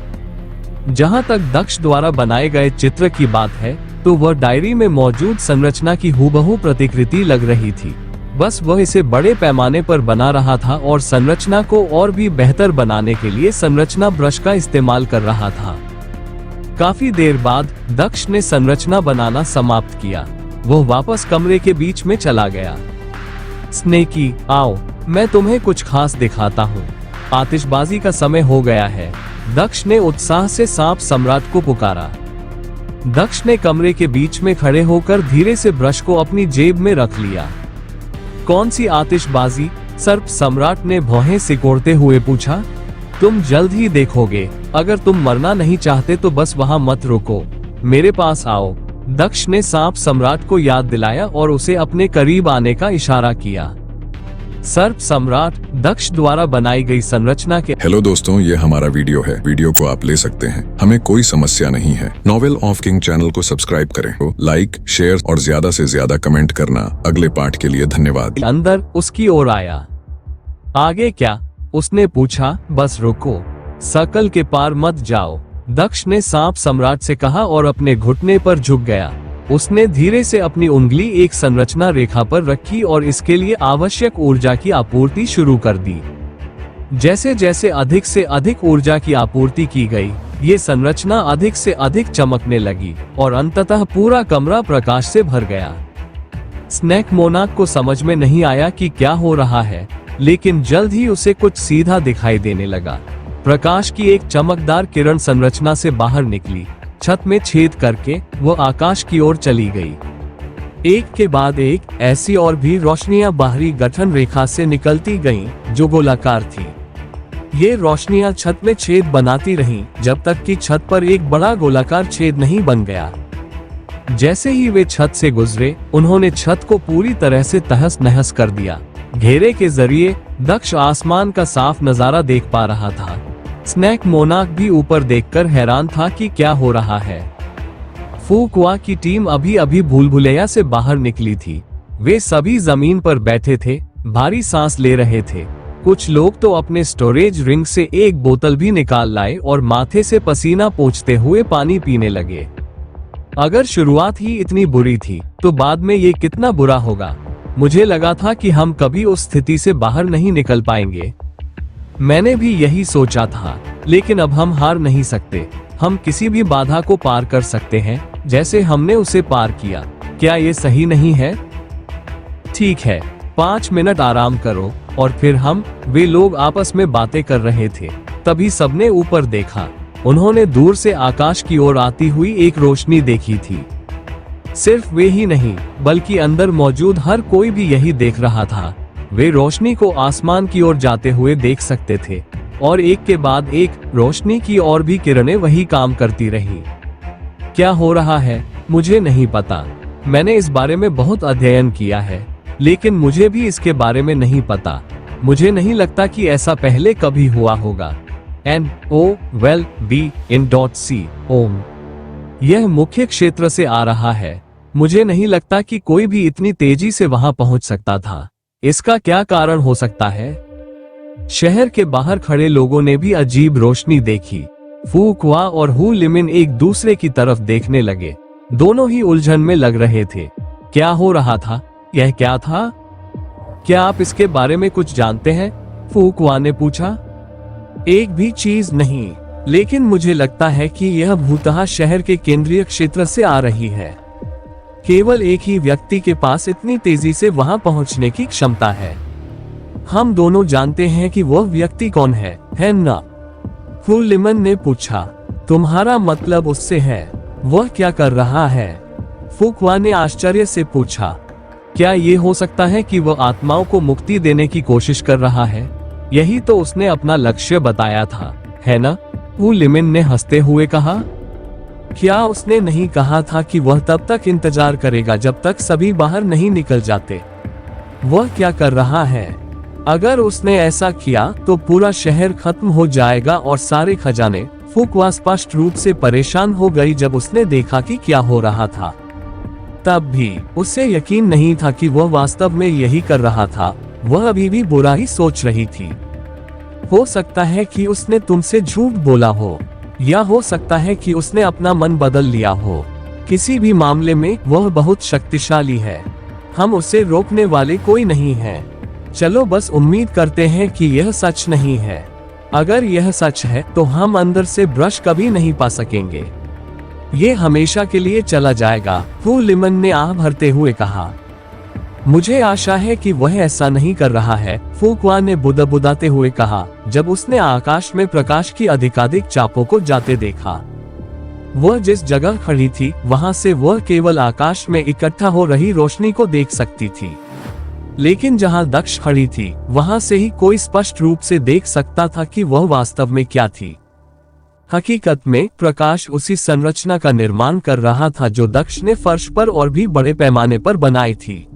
जहां तक दक्ष द्वारा बनाए गए चित्र की बात है, तो वह डायरी में मौजूद संरचना की हूबहू प्रतिकृति लग रही थी। बस वह इसे बड़े पैमाने पर बना रहा था और संरचना को और भी बेहतर बनाने के लिए संरचना ब्रश का इस्तेमाल कर रहा था। काफी देर बाद दक्ष ने संरचना बनाना समाप्त किया। वह वापस कमरे के बीच में चला गया। स्नेकी, आओ, मैं तुम्हें कुछ खास दिखाता हूँ। आतिशबाजी का समय हो गया है, दक्ष ने उत्साह से सांप सम्राट को पुकारा। दक्ष ने कमरे के बीच में खड़े होकर धीरे से ब्रश को अपनी जेब में रख लिया। कौन सी आतिशबाजी? सर्प सम्राट ने भौहें सिकोड़ते हुए पूछा। तुम जल्द ही देखोगे। अगर तुम मरना नहीं चाहते तो बस वहां मत रुको, मेरे पास आओ। दक्ष ने सांप सम्राट को याद दिलाया और उसे अपने करीब आने का इशारा किया। सर्प सम्राट दक्ष द्वारा बनाई गई संरचना के हेलो दोस्तों, ये हमारा वीडियो है। वीडियो को आप ले सकते हैं, हमें कोई समस्या नहीं है। नॉवेल ऑफ किंग चैनल को सब्सक्राइब करें। तो लाइक, शेयर और ज्यादा से ज्यादा कमेंट करना। अगले पार्ट के लिए धन्यवाद। अंदर उसकी ओर आया। आगे क्या? उसने पूछा। बस रुको, सर्कल के पार मत जाओ, दक्ष ने सांप सम्राट से कहा और अपने घुटने पर झुक गया। उसने धीरे से अपनी उंगली एक संरचना रेखा पर रखी और इसके लिए आवश्यक ऊर्जा की आपूर्ति शुरू कर दी। जैसे जैसे अधिक से अधिक ऊर्जा की आपूर्ति की गई, ये संरचना अधिक से अधिक चमकने लगी और अंततः पूरा कमरा प्रकाश से भर गया। स्नेक मोनाक को समझ में नहीं आया कि क्या हो रहा है, लेकिन जल्द ही उसे कुछ सीधा दिखाई देने लगा। प्रकाश की एक चमकदार किरण संरचना से बाहर निकली, छत में छेद करके वो आकाश की ओर चली गई। एक के बाद एक ऐसी और भी रोशनियां बाहरी गठन रेखा से निकलती गईं, जो गोलाकार थी। ये रोशनियां छत में छेद बनाती रहीं, जब तक कि छत पर एक बड़ा गोलाकार छेद नहीं बन गया। जैसे ही वे छत से गुजरे, उन्होंने छत को पूरी तरह से तहस नहस कर दिया। घेरे के जरिए दक्ष आसमान का साफ नजारा देख पा रहा था। स्नेक मोनाक भी ऊपर देखकर हैरान था कि क्या हो रहा है। फूकवा की टीम अभी अभी भूलभुलैया से बाहर निकली थी। वे सभी जमीन पर बैठे थे, भारी सांस ले रहे थे। कुछ लोग तो अपने स्टोरेज रिंग से एक बोतल भी निकाल लाए और माथे से पसीना पोंछते हुए पानी पीने लगे। अगर शुरुआत ही इतनी बुरी थी, तो बाद में ये कितना बुरा होगा। मुझे लगा था कि हम कभी उस स्थिति से बाहर नहीं निकल पाएंगे। मैंने भी यही सोचा था, लेकिन अब हम हार नहीं सकते। हम किसी भी बाधा को पार कर सकते हैं, जैसे हमने उसे पार किया। क्या ये सही नहीं है? ठीक है, 5 मिनट आराम करो। और फिर वे लोग आपस में बातें कर रहे थे। तभी सबने ऊपर देखा। उन्होंने दूर से आकाश की ओर आती हुई एक रोशनी देखी थी। सिर्फ वे ही नहीं, बल्कि अंदर मौजूद हर कोई भी यही देख रहा था। वे रोशनी को आसमान की ओर जाते हुए देख सकते थे, और एक के बाद एक रोशनी की और भी किरणें वही काम करती रही। क्या हो रहा है मुझे नहीं पता। मैंने इस बारे में बहुत अध्ययन किया है, लेकिन मुझे भी इसके बारे में नहीं पता। मुझे नहीं लगता कि ऐसा पहले कभी हुआ होगा। NOVEL-BE-IN.C ओम। यह मुख्य क्षेत्र से आ रहा है। मुझे नहीं लगता कि कोई भी इतनी तेजी से वहां पहुंच सकता था। इसका क्या कारण हो सकता है? शहर के बाहर खड़े लोगों ने भी अजीब रोशनी देखी। फूकवा और हु लिमिन एक दूसरे की तरफ देखने लगे। दोनों ही उलझन में लग रहे थे। क्या हो रहा था? यह क्या था? क्या आप इसके बारे में कुछ जानते हैं? फूकवा ने पूछा। एक भी चीज नहीं, लेकिन मुझे लगता है कि यह भूतः शहर के केंद्रीय क्षेत्र से आ रही है। केवल एक ही व्यक्ति के पास इतनी तेजी से वहां पहुंचने की क्षमता है। हम दोनों जानते हैं कि वह व्यक्ति कौन है ना? फू लिमन ने पूछा। तुम्हारा मतलब उससे है? वह क्या कर रहा है? फूकवा ने आश्चर्य से पूछा। क्या ये हो सकता है कि वह आत्माओं को मुक्ति देने की कोशिश कर रहा है? यही तो उसने अपना लक्ष्य बताया था, है ना? फू लिमन ने हंसते हुए कहा। क्या उसने नहीं कहा था कि वह तब तक इंतजार करेगा जब तक सभी बाहर नहीं निकल जाते? वह क्या कर रहा है? अगर उसने ऐसा किया तो पूरा शहर खत्म हो जाएगा और सारे खजाने। फूकवा स्पष्ट रूप से परेशान हो गई जब उसने देखा कि क्या हो रहा था। तब भी उसे यकीन नहीं था कि वह वास्तव में यही कर रहा था। वह अभी भी बुरा ही सोच रही थी। हो सकता है कि उसने तुमसे झूठ बोला हो, या हो सकता है कि उसने अपना मन बदल लिया हो। किसी भी मामले में वह बहुत शक्तिशाली है। हम उसे रोकने वाले कोई नहीं है। चलो बस उम्मीद करते हैं कि यह सच नहीं है। अगर यह सच है तो हम अंदर से ब्रश कभी नहीं पा सकेंगे। ये हमेशा के लिए चला जाएगा, फू लिमन ने आह भरते हुए कहा। मुझे आशा है कि वह ऐसा नहीं कर रहा है, फूकवा ने बुदबुदाते हुए कहा, जब उसने आकाश में प्रकाश की अधिकाधिक चापों को जाते देखा। वह जिस जगह खड़ी थी, वहां से वह केवल आकाश में इकट्ठा हो रही रोशनी को देख सकती थी। लेकिन जहां दक्ष खड़ी थी, वहां से ही कोई स्पष्ट रूप से देख सकता था कि वह वास्तव में क्या थी। हकीकत में प्रकाश उसी संरचना का निर्माण कर रहा था जो दक्ष ने फर्श पर और भी बड़े पैमाने पर बनाई थी।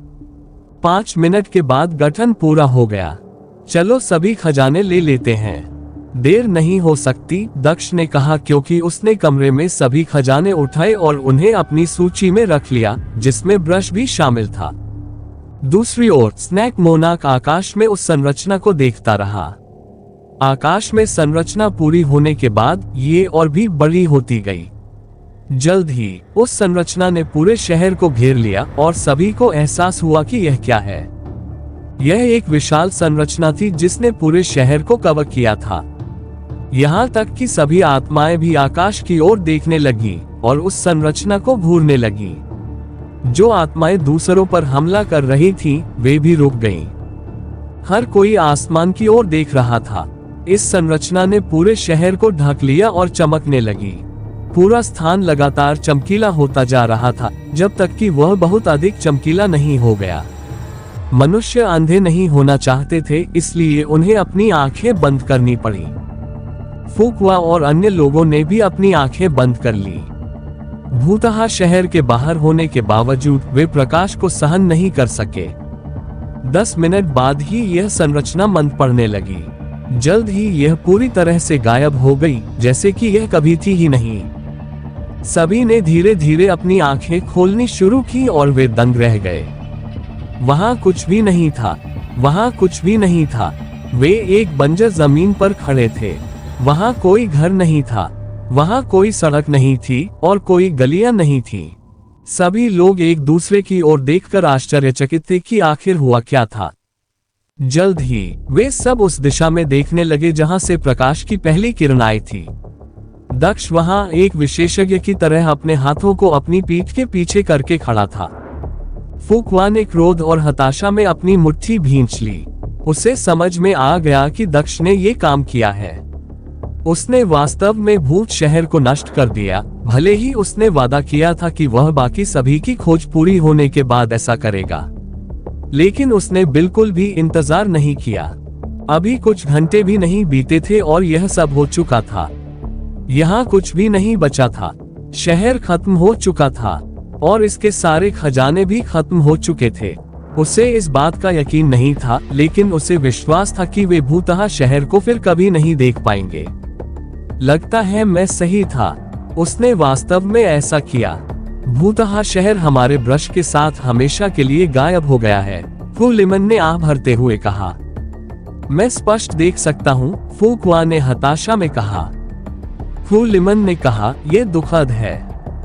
5 मिनट के बाद गठन पूरा हो गया। चलो सभी खजाने ले लेते हैं, देर नहीं हो सकती, दक्ष ने कहा, क्योंकि उसने कमरे में सभी खजाने उठाए और उन्हें अपनी सूची में रख लिया, जिसमें ब्रश भी शामिल था। दूसरी ओर स्नैक मोनाक आकाश में उस संरचना को देखता रहा। आकाश में संरचना पूरी होने के बाद ये और भी बड़ी होती गई। जल्द ही उस संरचना ने पूरे शहर को घेर लिया और सभी को एहसास हुआ कि यह क्या है। यह एक विशाल संरचना थी जिसने पूरे शहर को कवर किया था। यहाँ तक कि सभी आत्माएं भी आकाश की ओर देखने लगी और उस संरचना को घूरने लगी। जो आत्माएं दूसरों पर हमला कर रही थीं, वे भी रुक गईं। हर कोई आसमान की ओर देख रहा था। इस संरचना ने पूरे शहर को ढक लिया और चमकने लगी। पूरा स्थान लगातार चमकीला होता जा रहा था, जब तक कि वह बहुत अधिक चमकीला नहीं हो गया। मनुष्य अंधे नहीं होना चाहते थे, इसलिए उन्हें अपनी आंखें बंद करनी पड़ी। फुकवा और अन्य लोगों ने भी अपनी आंखें बंद कर ली। भूतहा शहर के बाहर होने के बावजूद वे प्रकाश को सहन नहीं कर सके। 10 मिनट बाद ही यह संरचना मंद पड़ने लगी। जल्द ही यह पूरी तरह से गायब हो गई, जैसे कि यह कभी थी ही नहीं। सभी ने धीरे धीरे अपनी आंखें खोलनी शुरू की और वे दंग रह गए। वहां कुछ भी नहीं था, वहां कुछ भी नहीं था। वे एक बंजर जमीन पर खड़े थे। वहां कोई घर नहीं था, वहां कोई सड़क नहीं थी और कोई गलियां नहीं थी। सभी लोग एक दूसरे की ओर देखकर आश्चर्यचकित थे कि आखिर हुआ क्या था। जल्द ही वे सब उस दिशा में देखने लगे जहां से प्रकाश की पहली किरण आई थी। दक्ष वहां एक विशेषज्ञ की तरह अपने हाथों को अपनी पीठ के पीछे करके खड़ा था। फुकवा ने क्रोध और हताशा में अपनी मुट्ठी भींच ली। उसे समझ में आ गया कि दक्ष ने ये काम किया है। उसने वास्तव में भूत शहर को नष्ट कर दिया। भले ही उसने वादा किया था कि वह बाकी सभी की खोज पूरी होने के बाद ऐसा करेगा, लेकिन उसने बिल्कुल भी इंतजार नहीं किया। अभी कुछ घंटे भी नहीं बीते थे और यह सब हो चुका था। यहाँ कुछ भी नहीं बचा था। शहर खत्म हो चुका था और इसके सारे खजाने भी खत्म हो चुके थे। उसे इस बात का यकीन नहीं था, लेकिन उसे विश्वास था कि वे भूतहा शहर को फिर कभी नहीं देख पाएंगे। लगता है मैं सही था, उसने वास्तव में ऐसा किया। भूतहा शहर हमारे ब्रश के साथ हमेशा के लिए गायब हो गया है, फुलिमन ने आह भरते हुए कहा। मैं स्पष्ट देख सकता हूँ, फुकवा ने हताशा में कहा। फुलिमन ने कहा, यह दुखद है,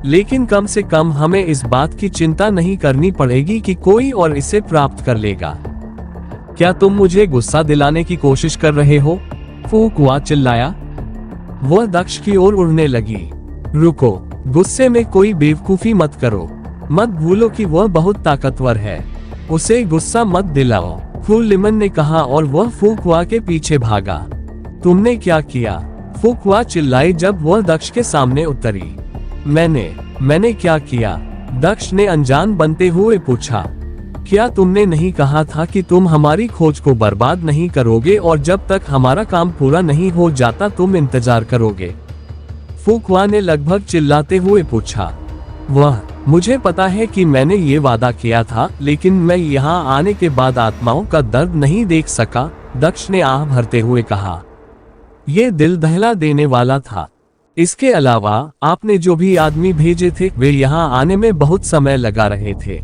लेकिन कम से कम हमें इस बात की चिंता नहीं करनी पड़ेगी कि कोई और इसे प्राप्त कर लेगा। क्या तुम मुझे गुस्सा दिलाने की कोशिश कर रहे हो? फुकवा चिल्लाया। वह दक्ष की ओर उड़ने लगी। रुको, गुस्से में कोई बेवकूफी मत करो। मत भूलो कि वह बहुत ताकतवर है। उसे गुस्सा मत दिलाओ, फुलिमन ने कहा और वह फुकवा के पीछे भागा। तुमने क्या किया? फुकवा चिल्लाई जब वह दक्ष के सामने उतरी। मैंने क्या किया? दक्ष ने अनजान बनते हुए पूछा। क्या तुमने नहीं कहा था कि तुम हमारी खोज को बर्बाद नहीं करोगे और जब तक हमारा काम पूरा नहीं हो जाता तुम इंतजार करोगे? फुकवा ने लगभग चिल्लाते हुए पूछा। मुझे पता है कि मैंने ये वादा किया था, लेकिन मैं यहाँ आने के बाद आत्माओं का दर्द नहीं देख सका, दक्ष ने आह भरते हुए कहा। यह दिल दहला देने वाला था। इसके अलावा आपने जो भी आदमी भेजे थे वे यहाँ आने में बहुत समय लगा रहे थे।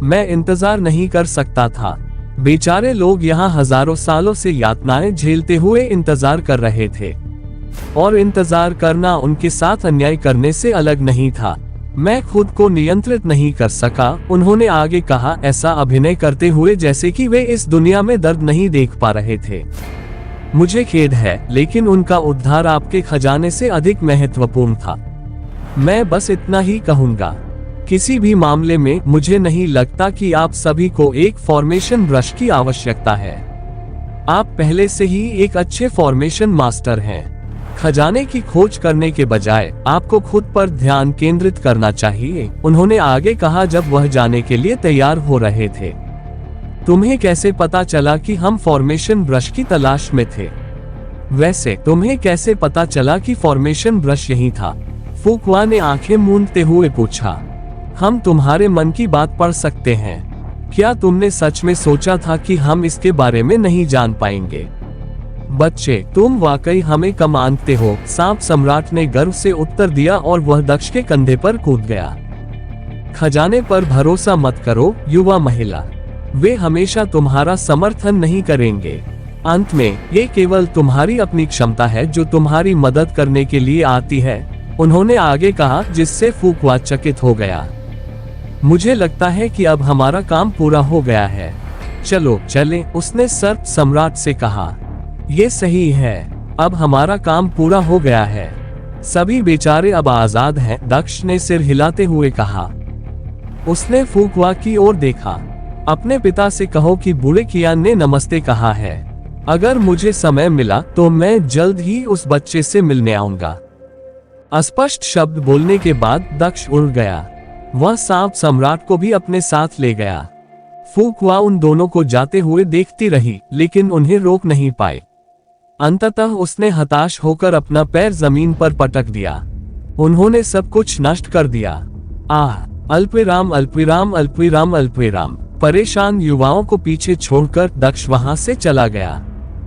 मैं इंतजार नहीं कर सकता था। बेचारे लोग यहाँ हजारों सालों से यातनाएं झेलते हुए इंतजार कर रहे थे और इंतजार करना उनके साथ अन्याय करने से अलग नहीं था। मैं खुद को नियंत्रित नहीं कर सका, उन्होंने आगे कहा, ऐसा अभिनय करते हुए जैसे कि वे इस दुनिया में दर्द नहीं देख पा रहे थे। मुझे खेद है, लेकिन उनका उद्धार आपके खजाने से अधिक महत्वपूर्ण था। मैं बस इतना ही कहूंगा। किसी भी मामले में मुझे नहीं लगता कि आप सभी को एक फॉर्मेशन ब्रश की आवश्यकता है। आप पहले से ही एक अच्छे फॉर्मेशन मास्टर हैं। खजाने की खोज करने के बजाय आपको खुद पर ध्यान केंद्रित करना चाहिए, उन्होंने आगे कहा जब वह जाने के लिए तैयार हो रहे थे। तुम्हें कैसे पता चला कि हम फॉर्मेशन ब्रश की तलाश में थे? वैसे तुम्हें कैसे पता चला कि फॉर्मेशन ब्रश यही था? फुकवा ने आंखें मूंदते हुए पूछा। हम तुम्हारे मन की बात पढ़ सकते हैं। क्या तुमने सच में सोचा था कि हम इसके बारे में नहीं जान पाएंगे? बच्चे, तुम वाकई हमें कम आंकते हो, सांप सम्राट ने गर्व से उत्तर दिया और वह दक्ष के कंधे पर कूद गया। खजाने पर भरोसा मत करो, युवा महिला। वे हमेशा तुम्हारा समर्थन नहीं करेंगे। अंत में ये केवल तुम्हारी अपनी क्षमता है जो तुम्हारी मदद करने के लिए आती है, उन्होंने आगे कहा, जिससे फूकवा चकित हो गया। मुझे लगता है कि अब हमारा काम पूरा हो गया है, चलो चलें, उसने सर्प सम्राट से कहा। ये सही है, अब हमारा काम पूरा हो गया है, सभी बेचारे अब आजाद हैं, दक्ष ने सिर हिलाते हुए कहा। उसने फूकवा की ओर देखा। अपने पिता से कहो कि बूढ़े कियान ने नमस्ते कहा है। अगर मुझे समय मिला तो मैं जल्द ही उस बच्चे से मिलने आऊंगा। अस्पष्ट शब्द बोलने के बाद दक्ष उड़ गया। वह सांप सम्राट को भी अपने साथ ले गया। फूकवा उन दोनों को जाते हुए देखती रही, लेकिन उन्हें रोक नहीं पाई। अंततः उसने हताश होकर अपना पैर जमीन पर पटक दिया। उन्होंने सब कुछ नष्ट कर दिया। आह, अल्पविराम अल्पविराम अल्पविराम अल्पविराम। परेशान युवाओं को पीछे छोड़कर दक्ष वहां से चला गया।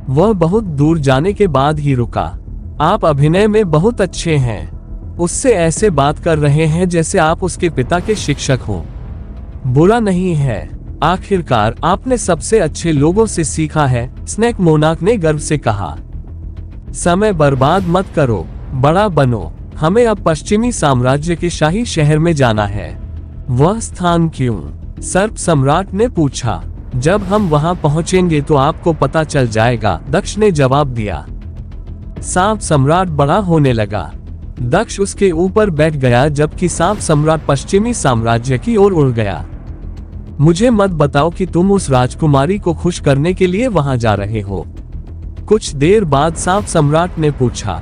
वह बहुत दूर जाने के बाद ही रुका। आप अभिनय में बहुत अच्छे हैं। उससे ऐसे बात कर रहे हैं जैसे आप उसके पिता के शिक्षक हो। बुरा नहीं है, आखिरकार आपने सबसे अच्छे लोगों से सीखा है, स्नेक मोनाक ने गर्व से कहा। समय बर्बाद मत करो, बड़ा बनो। हमें अब पश्चिमी साम्राज्य के शाही शहर में जाना है। वह स्थान क्यों? सर्प सम्राट ने पूछा। जब हम वहां पहुंचेंगे तो आपको पता चल जाएगा, दक्ष ने जवाब दिया। सांप सम्राट बड़ा होने लगा। दक्ष उसके ऊपर बैठ गया जबकि सांप सम्राट पश्चिमी साम्राज्य की ओर उड़ गया। मुझे मत बताओ कि तुम उस राजकुमारी को खुश करने के लिए वहां जा रहे हो। कुछ देर बाद सांप सम्राट ने पूछा।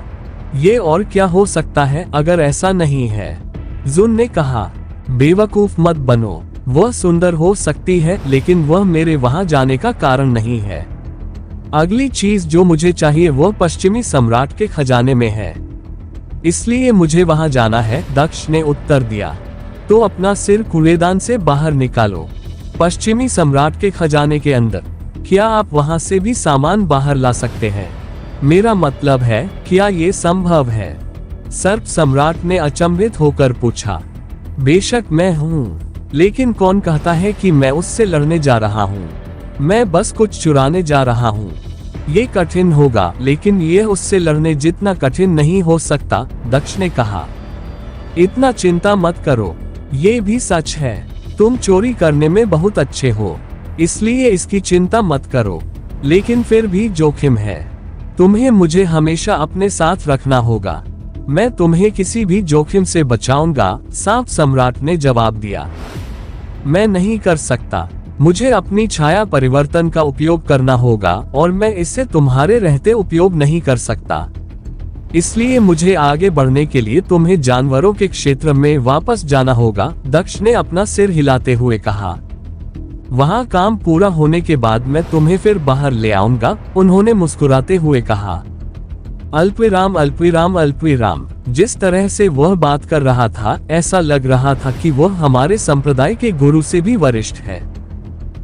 ये और क्या हो सकता है अगर ऐसा नहीं है? जुन ने कहा। बेवकूफ मत बनो। वह सुंदर हो सकती है, लेकिन वह मेरे वहां जाने का कारण नहीं है। अगली चीज जो मुझे चाहिए वह पश्चिमी सम्राट के खजाने में है, इसलिए मुझे वहां जाना है, दक्ष ने उत्तर दिया। तो अपना सिर कूड़ेदान से बाहर निकालो। पश्चिमी सम्राट के खजाने के अंदर? क्या आप वहां से भी सामान बाहर ला सकते हैं? मेरा मतलब है, क्या ये संभव है? सर्प सम्राट ने अचंभित होकर पूछा। बेशक मैं हूँ, लेकिन कौन कहता है कि मैं उससे लड़ने जा रहा हूँ? मैं बस कुछ चुराने जा रहा हूँ। ये कठिन होगा, लेकिन यह उससे लड़ने जितना कठिन नहीं हो सकता, दक्ष ने कहा। इतना चिंता मत करो, ये भी सच है। तुम चोरी करने में बहुत अच्छे हो, इसलिए इसकी चिंता मत करो, लेकिन फिर भी जोखिम है। तुम्हें मुझे हमेशा अपने साथ रखना होगा। मैं तुम्हें किसी भी जोखिम से बचाऊंगा, सांप सम्राट ने जवाब दिया। मैं नहीं कर सकता। मुझे अपनी छाया परिवर्तन का उपयोग करना होगा और मैं इसे तुम्हारे रहते उपयोग नहीं कर सकता। इसलिए मुझे आगे बढ़ने के लिए तुम्हें जानवरों के क्षेत्र में वापस जाना होगा, दक्ष ने अपना सिर हिलाते हुए कहा। वहां काम पूरा होने के बाद मैं तुम्हें फिर बाहर ले आऊंगा, उन्होंने मुस्कुराते हुए कहा। अल्पविराम अल्पविराम अल्पविराम। जिस तरह से वह बात कर रहा था, ऐसा लग रहा था कि वह हमारे संप्रदाय के गुरु से भी वरिष्ठ है।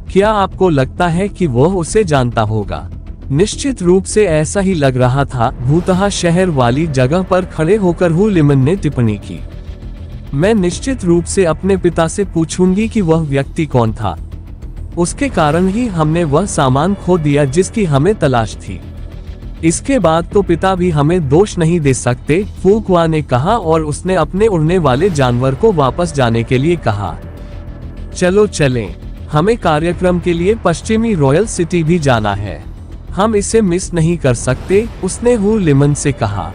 क्या आपको लगता है कि वह उसे जानता होगा? निश्चित रूप से ऐसा ही लग रहा था। भूतहा शहर वाली जगह पर खड़े होकर हु लिमन ने टिप्पणी की। मैं निश्चित रूप से अपने पिता से पूछूंगी कि वह व्यक्ति कौन था। उसके कारण ही हमने वह सामान खो दिया जिसकी हमें तलाश थी। इसके बाद तो पिता भी हमें दोष नहीं दे सकते, फूकवा ने कहा और उसने अपने उड़ने वाले जानवर को वापस जाने के लिए कहा। चलो चलें, हमें कार्यक्रम के लिए पश्चिमी रॉयल सिटी भी जाना है। हम इसे मिस नहीं कर सकते, उसने हु लिमन से कहा।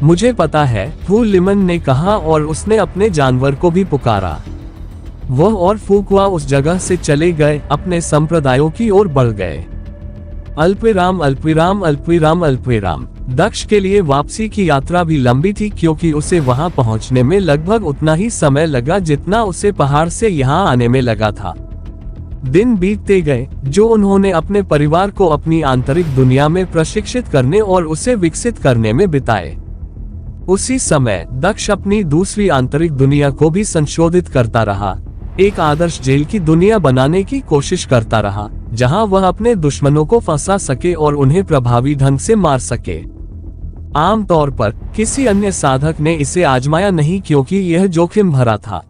मुझे पता है, हु लिमन ने कहा और उसने अपने जानवर को भी पुकारा। वह और फूकवा उस जगह से चले गए, अपने संप्रदायों की ओर बढ़ गए। अल्पविराम अल्पविराम अल्पविराम अल्पविराम। दक्ष के लिए वापसी की यात्रा भी लंबी थी, क्योंकि उसे वहां पहुंचने में लगभग उतना ही समय लगा जितना उसे पहाड़ से यहां आने में लगा था। दिन बीतते गए, जो उन्होंने अपने परिवार को अपनी आंतरिक दुनिया में प्रशिक्षित करने और उसे विकसित करने में बिताए। उसी समय दक्ष अपनी दूसरी आंतरिक दुनिया को भी संशोधित करता रहा। एक आदर्श जेल की दुनिया बनाने की कोशिश करता रहा, जहां वह अपने दुश्मनों को फंसा सके और उन्हें प्रभावी ढंग से मार सके। आमतौर पर किसी अन्य साधक ने इसे आजमाया नहीं, क्योंकि यह जोखिम भरा था।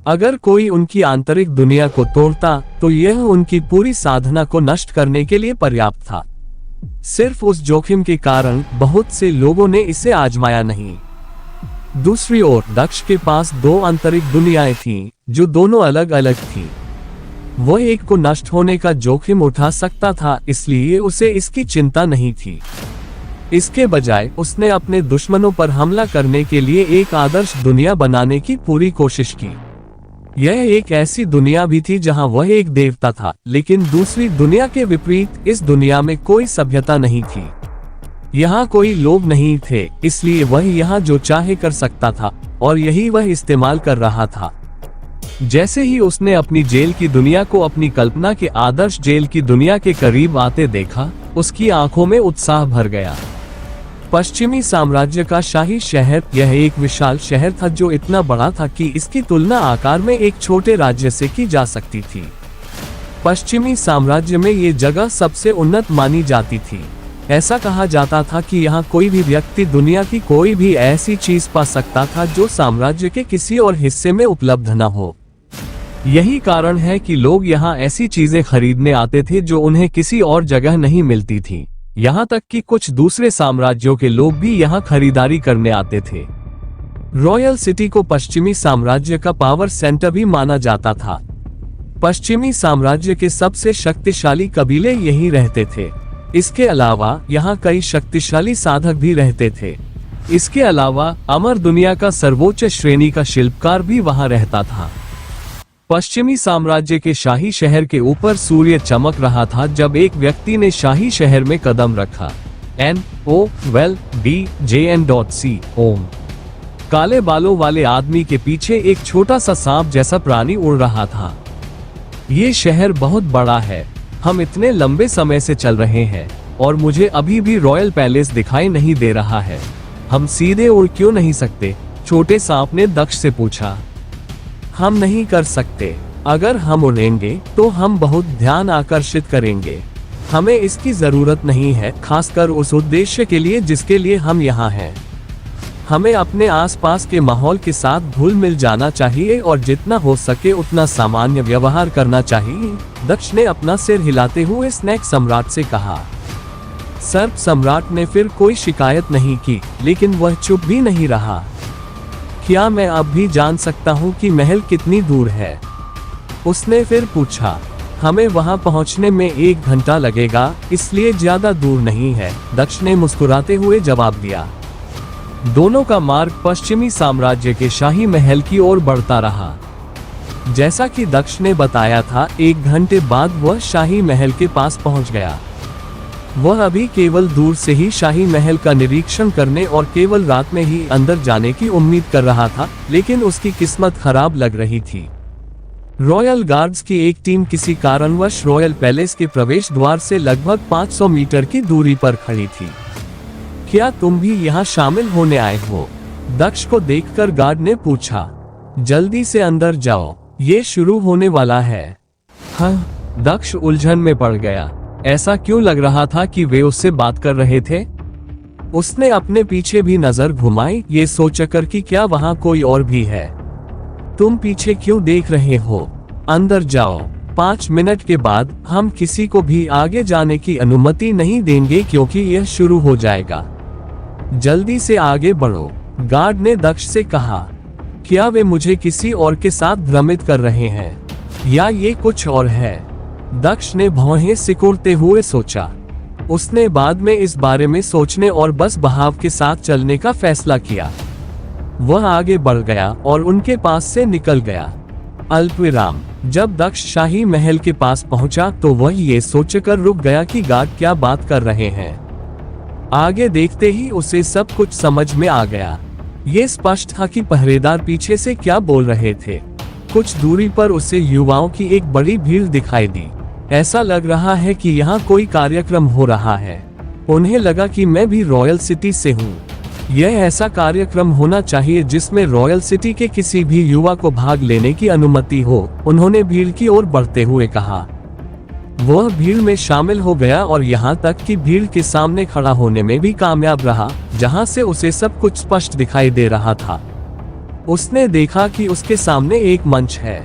अगर कोई उनकी आंतरिक दुनिया को तोड़ता तो यह उनकी पूरी साधना को नष्ट करने के लिए पर्याप्त था। सिर्फ उस जोखिम के कारण बहुत से लोगों ने इसे आजमाया नहीं। दूसरी ओर दक्ष के पास दो आंतरिक दुनियाएं थीं, जो दोनों अलग अलग थीं। वह एक को नष्ट होने का जोखिम उठा सकता था, इसलिए उसे इसकी चिंता नहीं थी। इसके बजाय उसने अपने दुश्मनों पर हमला करने के लिए एक आदर्श दुनिया बनाने की पूरी कोशिश की। यह एक ऐसी दुनिया भी थी जहां वह एक देवता था, लेकिन दूसरी दुनिया के विपरीत इस दुनिया में कोई सभ्यता नहीं थी। यहाँ कोई लोग नहीं थे, इसलिए वह यहाँ जो चाहे कर सकता था, और यही वह इस्तेमाल कर रहा था। जैसे ही उसने अपनी जेल की दुनिया को अपनी कल्पना के आदर्श जेल की दुनिया के करीब आते देखा, उसकी आंखों में उत्साह भर गया। पश्चिमी साम्राज्य का शाही शहर यह एक विशाल शहर था, जो इतना बड़ा था कि इसकी तुलना आकार में एक छोटे राज्य से की जा सकती थी। पश्चिमी साम्राज्य में ये जगह सबसे उन्नत मानी जाती थी। ऐसा कहा जाता था कि यहाँ कोई भी व्यक्ति दुनिया की कोई भी ऐसी चीज पा सकता था जो साम्राज्य के किसी और हिस्से में उपलब्ध न हो। यही कारण है कि लोग यहाँ ऐसी चीजें खरीदने आते थे जो उन्हें किसी और जगह नहीं मिलती थी। यहाँ तक कि कुछ दूसरे साम्राज्यों के लोग भी यहाँ खरीदारी करने आते थे। रॉयल सिटी को पश्चिमी साम्राज्य का पावर सेंटर भी माना जाता था। पश्चिमी साम्राज्य के सबसे शक्तिशाली कबीले यहीं रहते थे। इसके अलावा यहाँ कई शक्तिशाली साधक भी रहते थे। इसके अलावा अमर दुनिया का सर्वोच्च श्रेणी का शिल्पकार भी वहाँ रहता था। पश्चिमी साम्राज्य के शाही शहर के ऊपर सूर्य चमक रहा था जब एक व्यक्ति ने शाही शहर में कदम रखा। NOWELDJN.C ओम। काले बालों वाले आदमी के पीछे एक छोटा सा सांप जैसा प्राणी उड़ रहा था। ये शहर बहुत बड़ा है। हम इतने लंबे समय से चल रहे हैं और मुझे अभी भी रॉयल पैलेस दिखाई नहीं दे रहा है। हम सीधे उड़ क्यों नहीं सकते? छोटे सांप ने दक्ष से पूछा। हम नहीं कर सकते। अगर हम उड़ेंगे तो हम बहुत ध्यान आकर्षित करेंगे। हमें इसकी जरूरत नहीं है, खासकर उस उद्देश्य के लिए जिसके लिए हम यहाँ हैं। हमें अपने आसपास के माहौल के साथ घुल मिल जाना चाहिए और जितना हो सके उतना सामान्य व्यवहार करना चाहिए, दक्ष ने अपना सिर हिलाते हुए स्नेक सम्राट से कहा। सर्प सम्राट ने फिर कोई शिकायत नहीं की, लेकिन वह चुप भी नहीं रहा। क्या मैं अब भी जान सकता हूँ कि महल कितनी दूर है? उसने फिर पूछा। हमें वहां पहुंचने में 1 घंटा लगेगा, इसलिए ज्यादा दूर नहीं है, दक्ष ने मुस्कुराते हुए जवाब दिया। दोनों का मार्ग पश्चिमी साम्राज्य के शाही महल की ओर बढ़ता रहा। जैसा कि दक्ष ने बताया था, 1 घंटे बाद वह शाही महल के पास पहुंच गया। वह अभी केवल दूर से ही शाही महल का निरीक्षण करने और केवल रात में ही अंदर जाने की उम्मीद कर रहा था, लेकिन उसकी किस्मत खराब लग रही थी। रॉयल गार्ड्स की एक टीम किसी कारणवश रॉयल पैलेस के प्रवेश द्वार से लगभग 500 मीटर की दूरी पर खड़ी थी। क्या तुम भी यहाँ शामिल होने आए हो? दक्ष को देखकर गार्ड ने पूछा। जल्दी से अंदर जाओ, ये शुरू होने वाला है। हाँ, दक्ष उलझन में पड़ गया। ऐसा क्यों लग रहा था कि वे उससे बात कर रहे थे? उसने अपने पीछे भी नजर घुमाई, ये सोचकर कि क्या वहां कोई और भी है। तुम पीछे क्यों देख रहे हो? अंदर जाओ। 5 मिनट के बाद हम किसी को भी आगे जाने की अनुमति नहीं देंगे, क्योंकि यह शुरू हो जाएगा। जल्दी से आगे बढ़ो, गार्ड ने दक्ष से कहा। क्या वे मुझे किसी और के साथ भ्रमित कर रहे हैं, या ये कुछ और है? दक्ष ने भौहें सिकुड़ते हुए सोचा। उसने बाद में इस बारे में सोचने और बस बहाव के साथ चलने का फैसला किया। वह आगे बढ़ गया और उनके पास से निकल गया। अल्पविराम। जब दक्ष शाही महल के पास पहुंचा तो वह ये सोचकर रुक गया कि गार्ड क्या बात कर रहे हैं। आगे देखते ही उसे सब कुछ समझ में आ गया। ये स्पष्ट था कि पहरेदार पीछे से क्या बोल रहे थे। कुछ दूरी पर उसे युवाओं की एक बड़ी भीड़ दिखाई दी। ऐसा लग रहा है कि यहाँ कोई कार्यक्रम हो रहा है। उन्हें लगा कि मैं भी रॉयल सिटी से हूँ। यह ऐसा कार्यक्रम होना चाहिए जिसमें रॉयल सिटी के किसी भी युवा को भाग लेने की अनुमति हो, उन्होंने भीड़ की ओर बढ़ते हुए कहा। वह भीड़ में शामिल हो गया और यहाँ तक कि भीड़ के सामने खड़ा होने में भी कामयाब रहा, जहाँ से उसे सब कुछ स्पष्ट दिखाई दे रहा था। उसने देखा कि उसके सामने एक मंच है।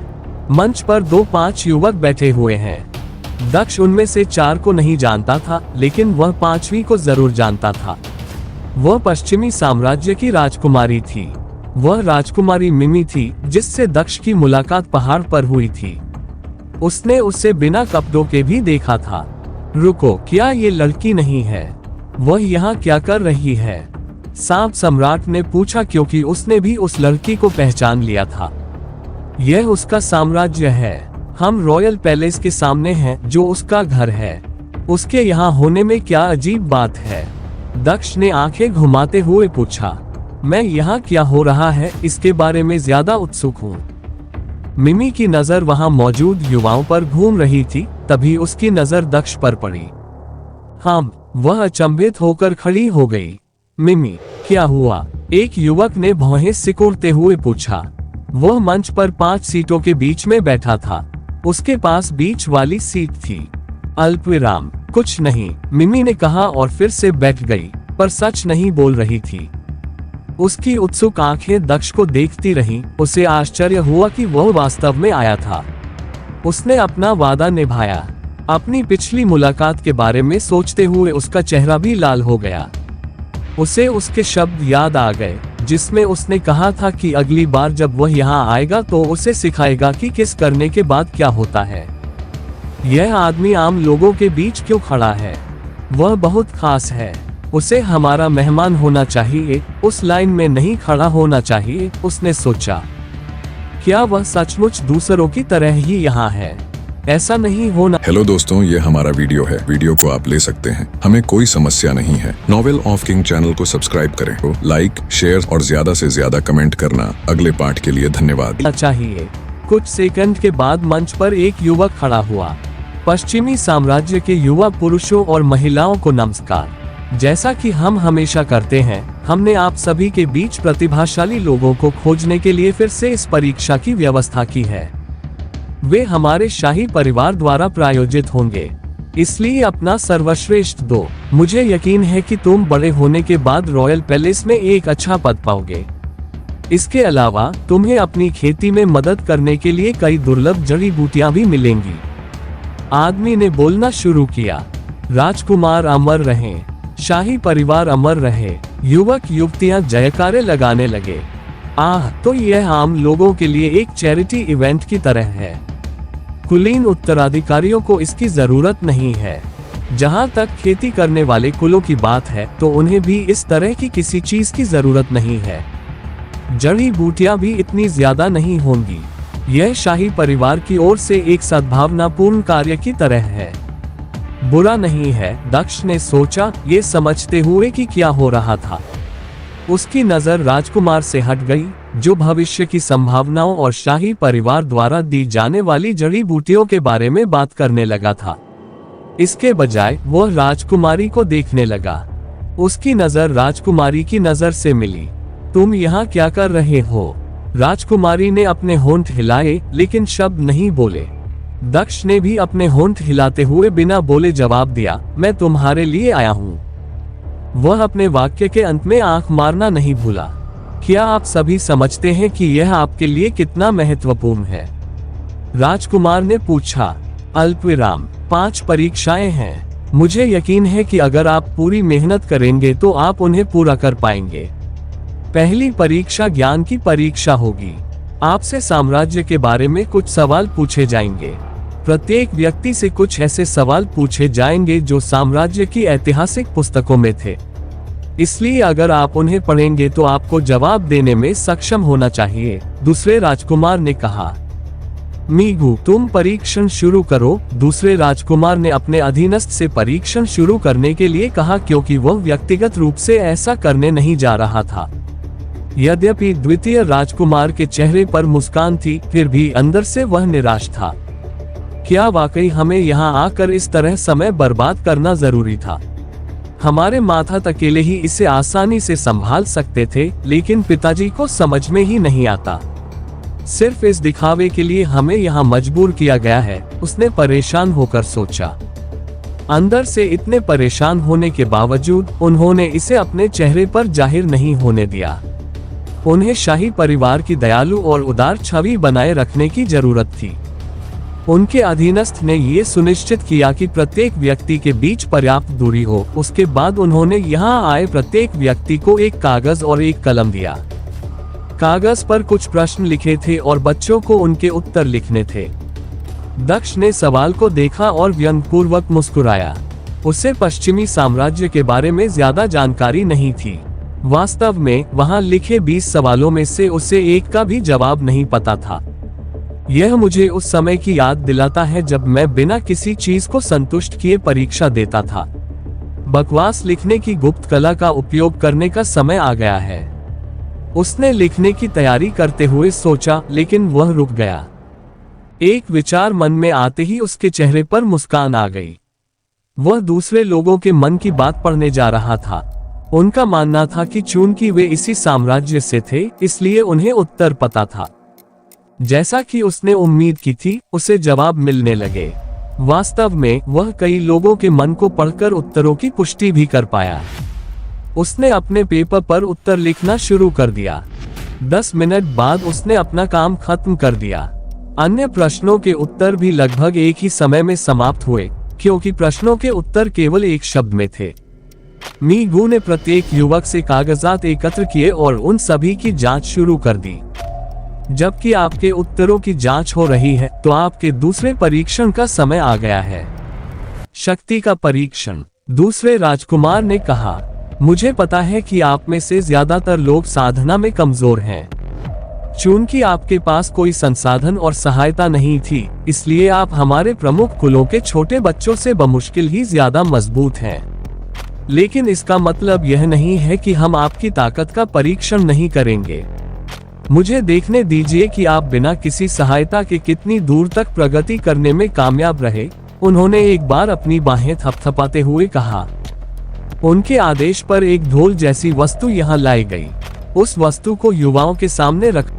मंच पर 2-5 युवक बैठे हुए हैं। दक्ष उनमें से 4 को नहीं जानता था, लेकिन वह 5वीं को जरूर जानता था। वह पश्चिमी साम्राज्य की राजकुमारी थी। वह राजकुमारी मिमी थी, जिससे दक्ष की मुलाकात पहाड़ पर हुई थी। उसने उसे बिना कपड़ों के भी देखा था। रुको, क्या ये लड़की नहीं है? वह यहाँ क्या कर रही है? सांप सम्राट ने पूछा, क्योंकि उसने भी उस लड़की को पहचान लिया था। यह उसका साम्राज्य है। हम रॉयल पैलेस के सामने हैं, जो उसका घर है। उसके यहाँ होने में क्या अजीब बात है? दक्ष ने आंखें घुमाते हुए पूछा। मैं यहाँ क्या हो रहा है, इसके बारे में ज्यादा उत्सुक हूँ। मिमी की नजर वहां मौजूद युवाओं पर घूम रही थी। तभी उसकी नजर दक्ष पर पड़ी। वह अचंभित होकर खड़ी हो गई। मिमी, क्या हुआ? एक युवक ने भौहें सिकोड़ते हुए पूछा। वह मंच पर 5 सीटों के बीच में बैठा था। उसके पास बीच वाली सीट थी। अल्पविराम, कुछ नहीं, मिमी ने कहा और फिर से बैठ गई, पर सच नहीं बोल रही थी। उसकी उत्सुक आंखें दक्ष को देखती रहीं। उसे आश्चर्य हुआ कि वह वास्तव में आया था। उसने अपना वादा निभाया। अपनी पिछली मुलाकात के बारे में सोचते हुए उसका चेहरा भी लाल हो गया। उसे उसके शब्द याद आ गए, जिसमें उसने कहा था कि अगली बार जब वह यहाँ आएगा तो उसे सिखाएगा कि किस करने के बाद क्या होता है। यह आदमी आम लोगों के बीच क्यों खड़ा है? वह बहुत खास है। उसे हमारा मेहमान होना चाहिए, उस लाइन में नहीं खड़ा होना चाहिए, उसने सोचा। क्या वह सचमुच दूसरों की तरह ही यहाँ है? ऐसा नहीं होना। हेलो दोस्तों, ये हमारा वीडियो है। वीडियो को आप ले सकते हैं, हमें कोई समस्या नहीं है। नॉवेल ऑफ किंग चैनल को सब्सक्राइब करें, लाइक, शेयर और ज्यादा से ज्यादा कमेंट करना। अगले पार्ट के लिए धन्यवाद। चाहिए। कुछ सेकंड के बाद मंच पर एक युवक खड़ा हुआ। पश्चिमी साम्राज्य के युवा पुरुषों और महिलाओं को नमस्कार। जैसा कि हम हमेशा करते हैं, हमने आप सभी के बीच प्रतिभाशाली लोगों को खोजने के लिए फिर से इस परीक्षा की व्यवस्था की है। वे हमारे शाही परिवार द्वारा प्रायोजित होंगे, इसलिए अपना सर्वश्रेष्ठ दो। मुझे यकीन है कि तुम बड़े होने के बाद रॉयल पैलेस में एक अच्छा पद पाओगे। इसके अलावा तुम्हें अपनी खेती में मदद करने के लिए कई दुर्लभ जड़ी बूटियां भी मिलेंगी। आदमी ने बोलना शुरू किया। राजकुमार अमर रहें, शाही परिवार अमर रहे। युवक युवतियां जयकारे लगाने लगे। तो यह आम लोगों के लिए एक चैरिटी इवेंट की तरह है। कुलीन उत्तराधिकारियों को इसकी जरूरत नहीं है। जहां तक खेती करने वाले कुलों की बात है, तो उन्हें भी इस तरह की किसी चीज की जरूरत नहीं है। जड़ी बूटियां भी इतनी ज्यादा नहीं होंगी। यह शाही परिवार की ओर से एक सद्भावनापूर्ण कार्य की तरह है। बुरा नहीं है, दक्ष ने सोचा, ये समझते हुए कि क्या हो रहा था। उसकी नजर राजकुमार से हट गई, जो भविष्य की संभावनाओं और शाही परिवार द्वारा दी जाने वाली जड़ी बूटियों के बारे में बात करने लगा था। इसके बजाय वह राजकुमारी को देखने लगा। उसकी नजर राजकुमारी की नजर से मिली। तुम यहाँ क्या कर रहे हो? राजकुमारी ने अपने होंठ हिलाए, लेकिन शब्द नहीं बोले। दक्ष ने भी अपने होंठ हिलाते हुए बिना बोले जवाब दिया, मैं तुम्हारे लिए आया हूँ। वह अपने वाक्य के अंत में आंख मारना नहीं भूला। क्या आप सभी समझते हैं कि यह आपके लिए कितना महत्वपूर्ण है? राजकुमार ने पूछा। अल्पविराम, 5 परीक्षाएं हैं। मुझे यकीन है कि अगर आप पूरी मेहनत करेंगे तो आप उन्हें पूरा कर पाएंगे। पहली परीक्षा ज्ञान की परीक्षा होगी। आपसे साम्राज्य के बारे में कुछ सवाल पूछे जाएंगे। प्रत्येक व्यक्ति से कुछ ऐसे सवाल पूछे जाएंगे जो साम्राज्य की ऐतिहासिक पुस्तकों में थे। इसलिए अगर आप उन्हें पढ़ेंगे तो आपको जवाब देने में सक्षम होना चाहिए, दूसरे राजकुमार ने कहा। मीगू, तुम परीक्षण शुरू करो। दूसरे राजकुमार ने अपने अधीनस्थ से परीक्षण शुरू करने के लिए कहा, क्योंकि वह व्यक्तिगत रूप से ऐसा करने नहीं जा रहा था। यद्यपि द्वितीय राजकुमार के चेहरे पर मुस्कान थी, फिर भी अंदर से वह निराश था। क्या वाकई हमें यहाँ आकर इस तरह समय बर्बाद करना जरूरी था? हमारे माता अकेले ही इसे आसानी से संभाल सकते थे, लेकिन पिताजी को समझ में ही नहीं आता। सिर्फ इस दिखावे के लिए हमें यहाँ मजबूर किया गया है, उसने परेशान होकर सोचा। अंदर से इतने परेशान होने के बावजूद उन्होंने इसे अपने चेहरे पर जाहिर नहीं होने दिया। उन्हें शाही परिवार की दयालु और उदार छवि बनाए रखने की जरूरत थी। उनके अधीनस्थ ने ये सुनिश्चित किया कि प्रत्येक व्यक्ति के बीच पर्याप्त दूरी हो। उसके बाद उन्होंने यहाँ आए प्रत्येक व्यक्ति को एक कागज और एक कलम दिया। कागज पर कुछ प्रश्न लिखे थे और बच्चों को उनके उत्तर लिखने थे। दक्ष ने सवाल को देखा और व्यंग्यपूर्वक मुस्कुराया। उसे पश्चिमी साम्राज्य के बारे में ज्यादा जानकारी नहीं थी। वास्तव में वहां लिखे 20 सवालों में से उसे एक का भी जवाब नहीं पता था। यह मुझे उस समय की याद दिलाता है जब मैं बिना किसी चीज को संतुष्ट किए परीक्षा देता था। बकवास लिखने की गुप्त कला का उपयोग करने का समय आ गया है। उसने लिखने की तैयारी करते हुए सोचा, लेकिन वह रुक गया। एक विचार मन में आते ही उसके चेहरे पर मुस्कान आ गई। वह दूसरे लोगों के मन की बात पढ़ने जा रहा था। उनका मानना था कि चूंकि वे इसी साम्राज्य से थे, इसलिए उन्हें उत्तर पता था। जैसा कि उसने उम्मीद की थी, उसे जवाब मिलने लगे। वास्तव में वह कई लोगों के मन को पढ़कर उत्तरों की पुष्टि भी कर पाया। उसने अपने पेपर पर उत्तर लिखना शुरू कर दिया। 10 मिनट बाद उसने अपना काम खत्म कर दिया। अन्य प्रश्नों के उत्तर भी लगभग एक ही समय में समाप्त हुए, क्योंकि प्रश्नों के उत्तर केवल एक शब्द में थे। मी गू ने प्रत्येक युवक से कागजात एकत्र किए और उन सभी की जांच शुरू कर दी। जबकि आपके उत्तरों की जांच हो रही है, तो आपके दूसरे परीक्षण का समय आ गया है। शक्ति का परीक्षण। दूसरे राजकुमार ने कहा, मुझे पता है कि आप में से ज्यादातर लोग साधना में कमजोर हैं। चूंकि आपके पास कोई संसाधन और सहायता नहीं थी, इसलिए आप हमारे प्रमुख कुलों के छोटे बच्चों से बमुश्किल ही ज्यादा मजबूत हैं। लेकिन इसका मतलब यह नहीं है कि हम आपकी ताकत का परीक्षण नहीं करेंगे। मुझे देखने दीजिए कि आप बिना किसी सहायता के कितनी दूर तक प्रगति करने में कामयाब रहे। उन्होंने एक बार अपनी बाहें थपथपाते हुए कहा। उनके आदेश पर एक ढोल जैसी वस्तु यहाँ लाई गई। उस वस्तु को युवाओं के सामने रख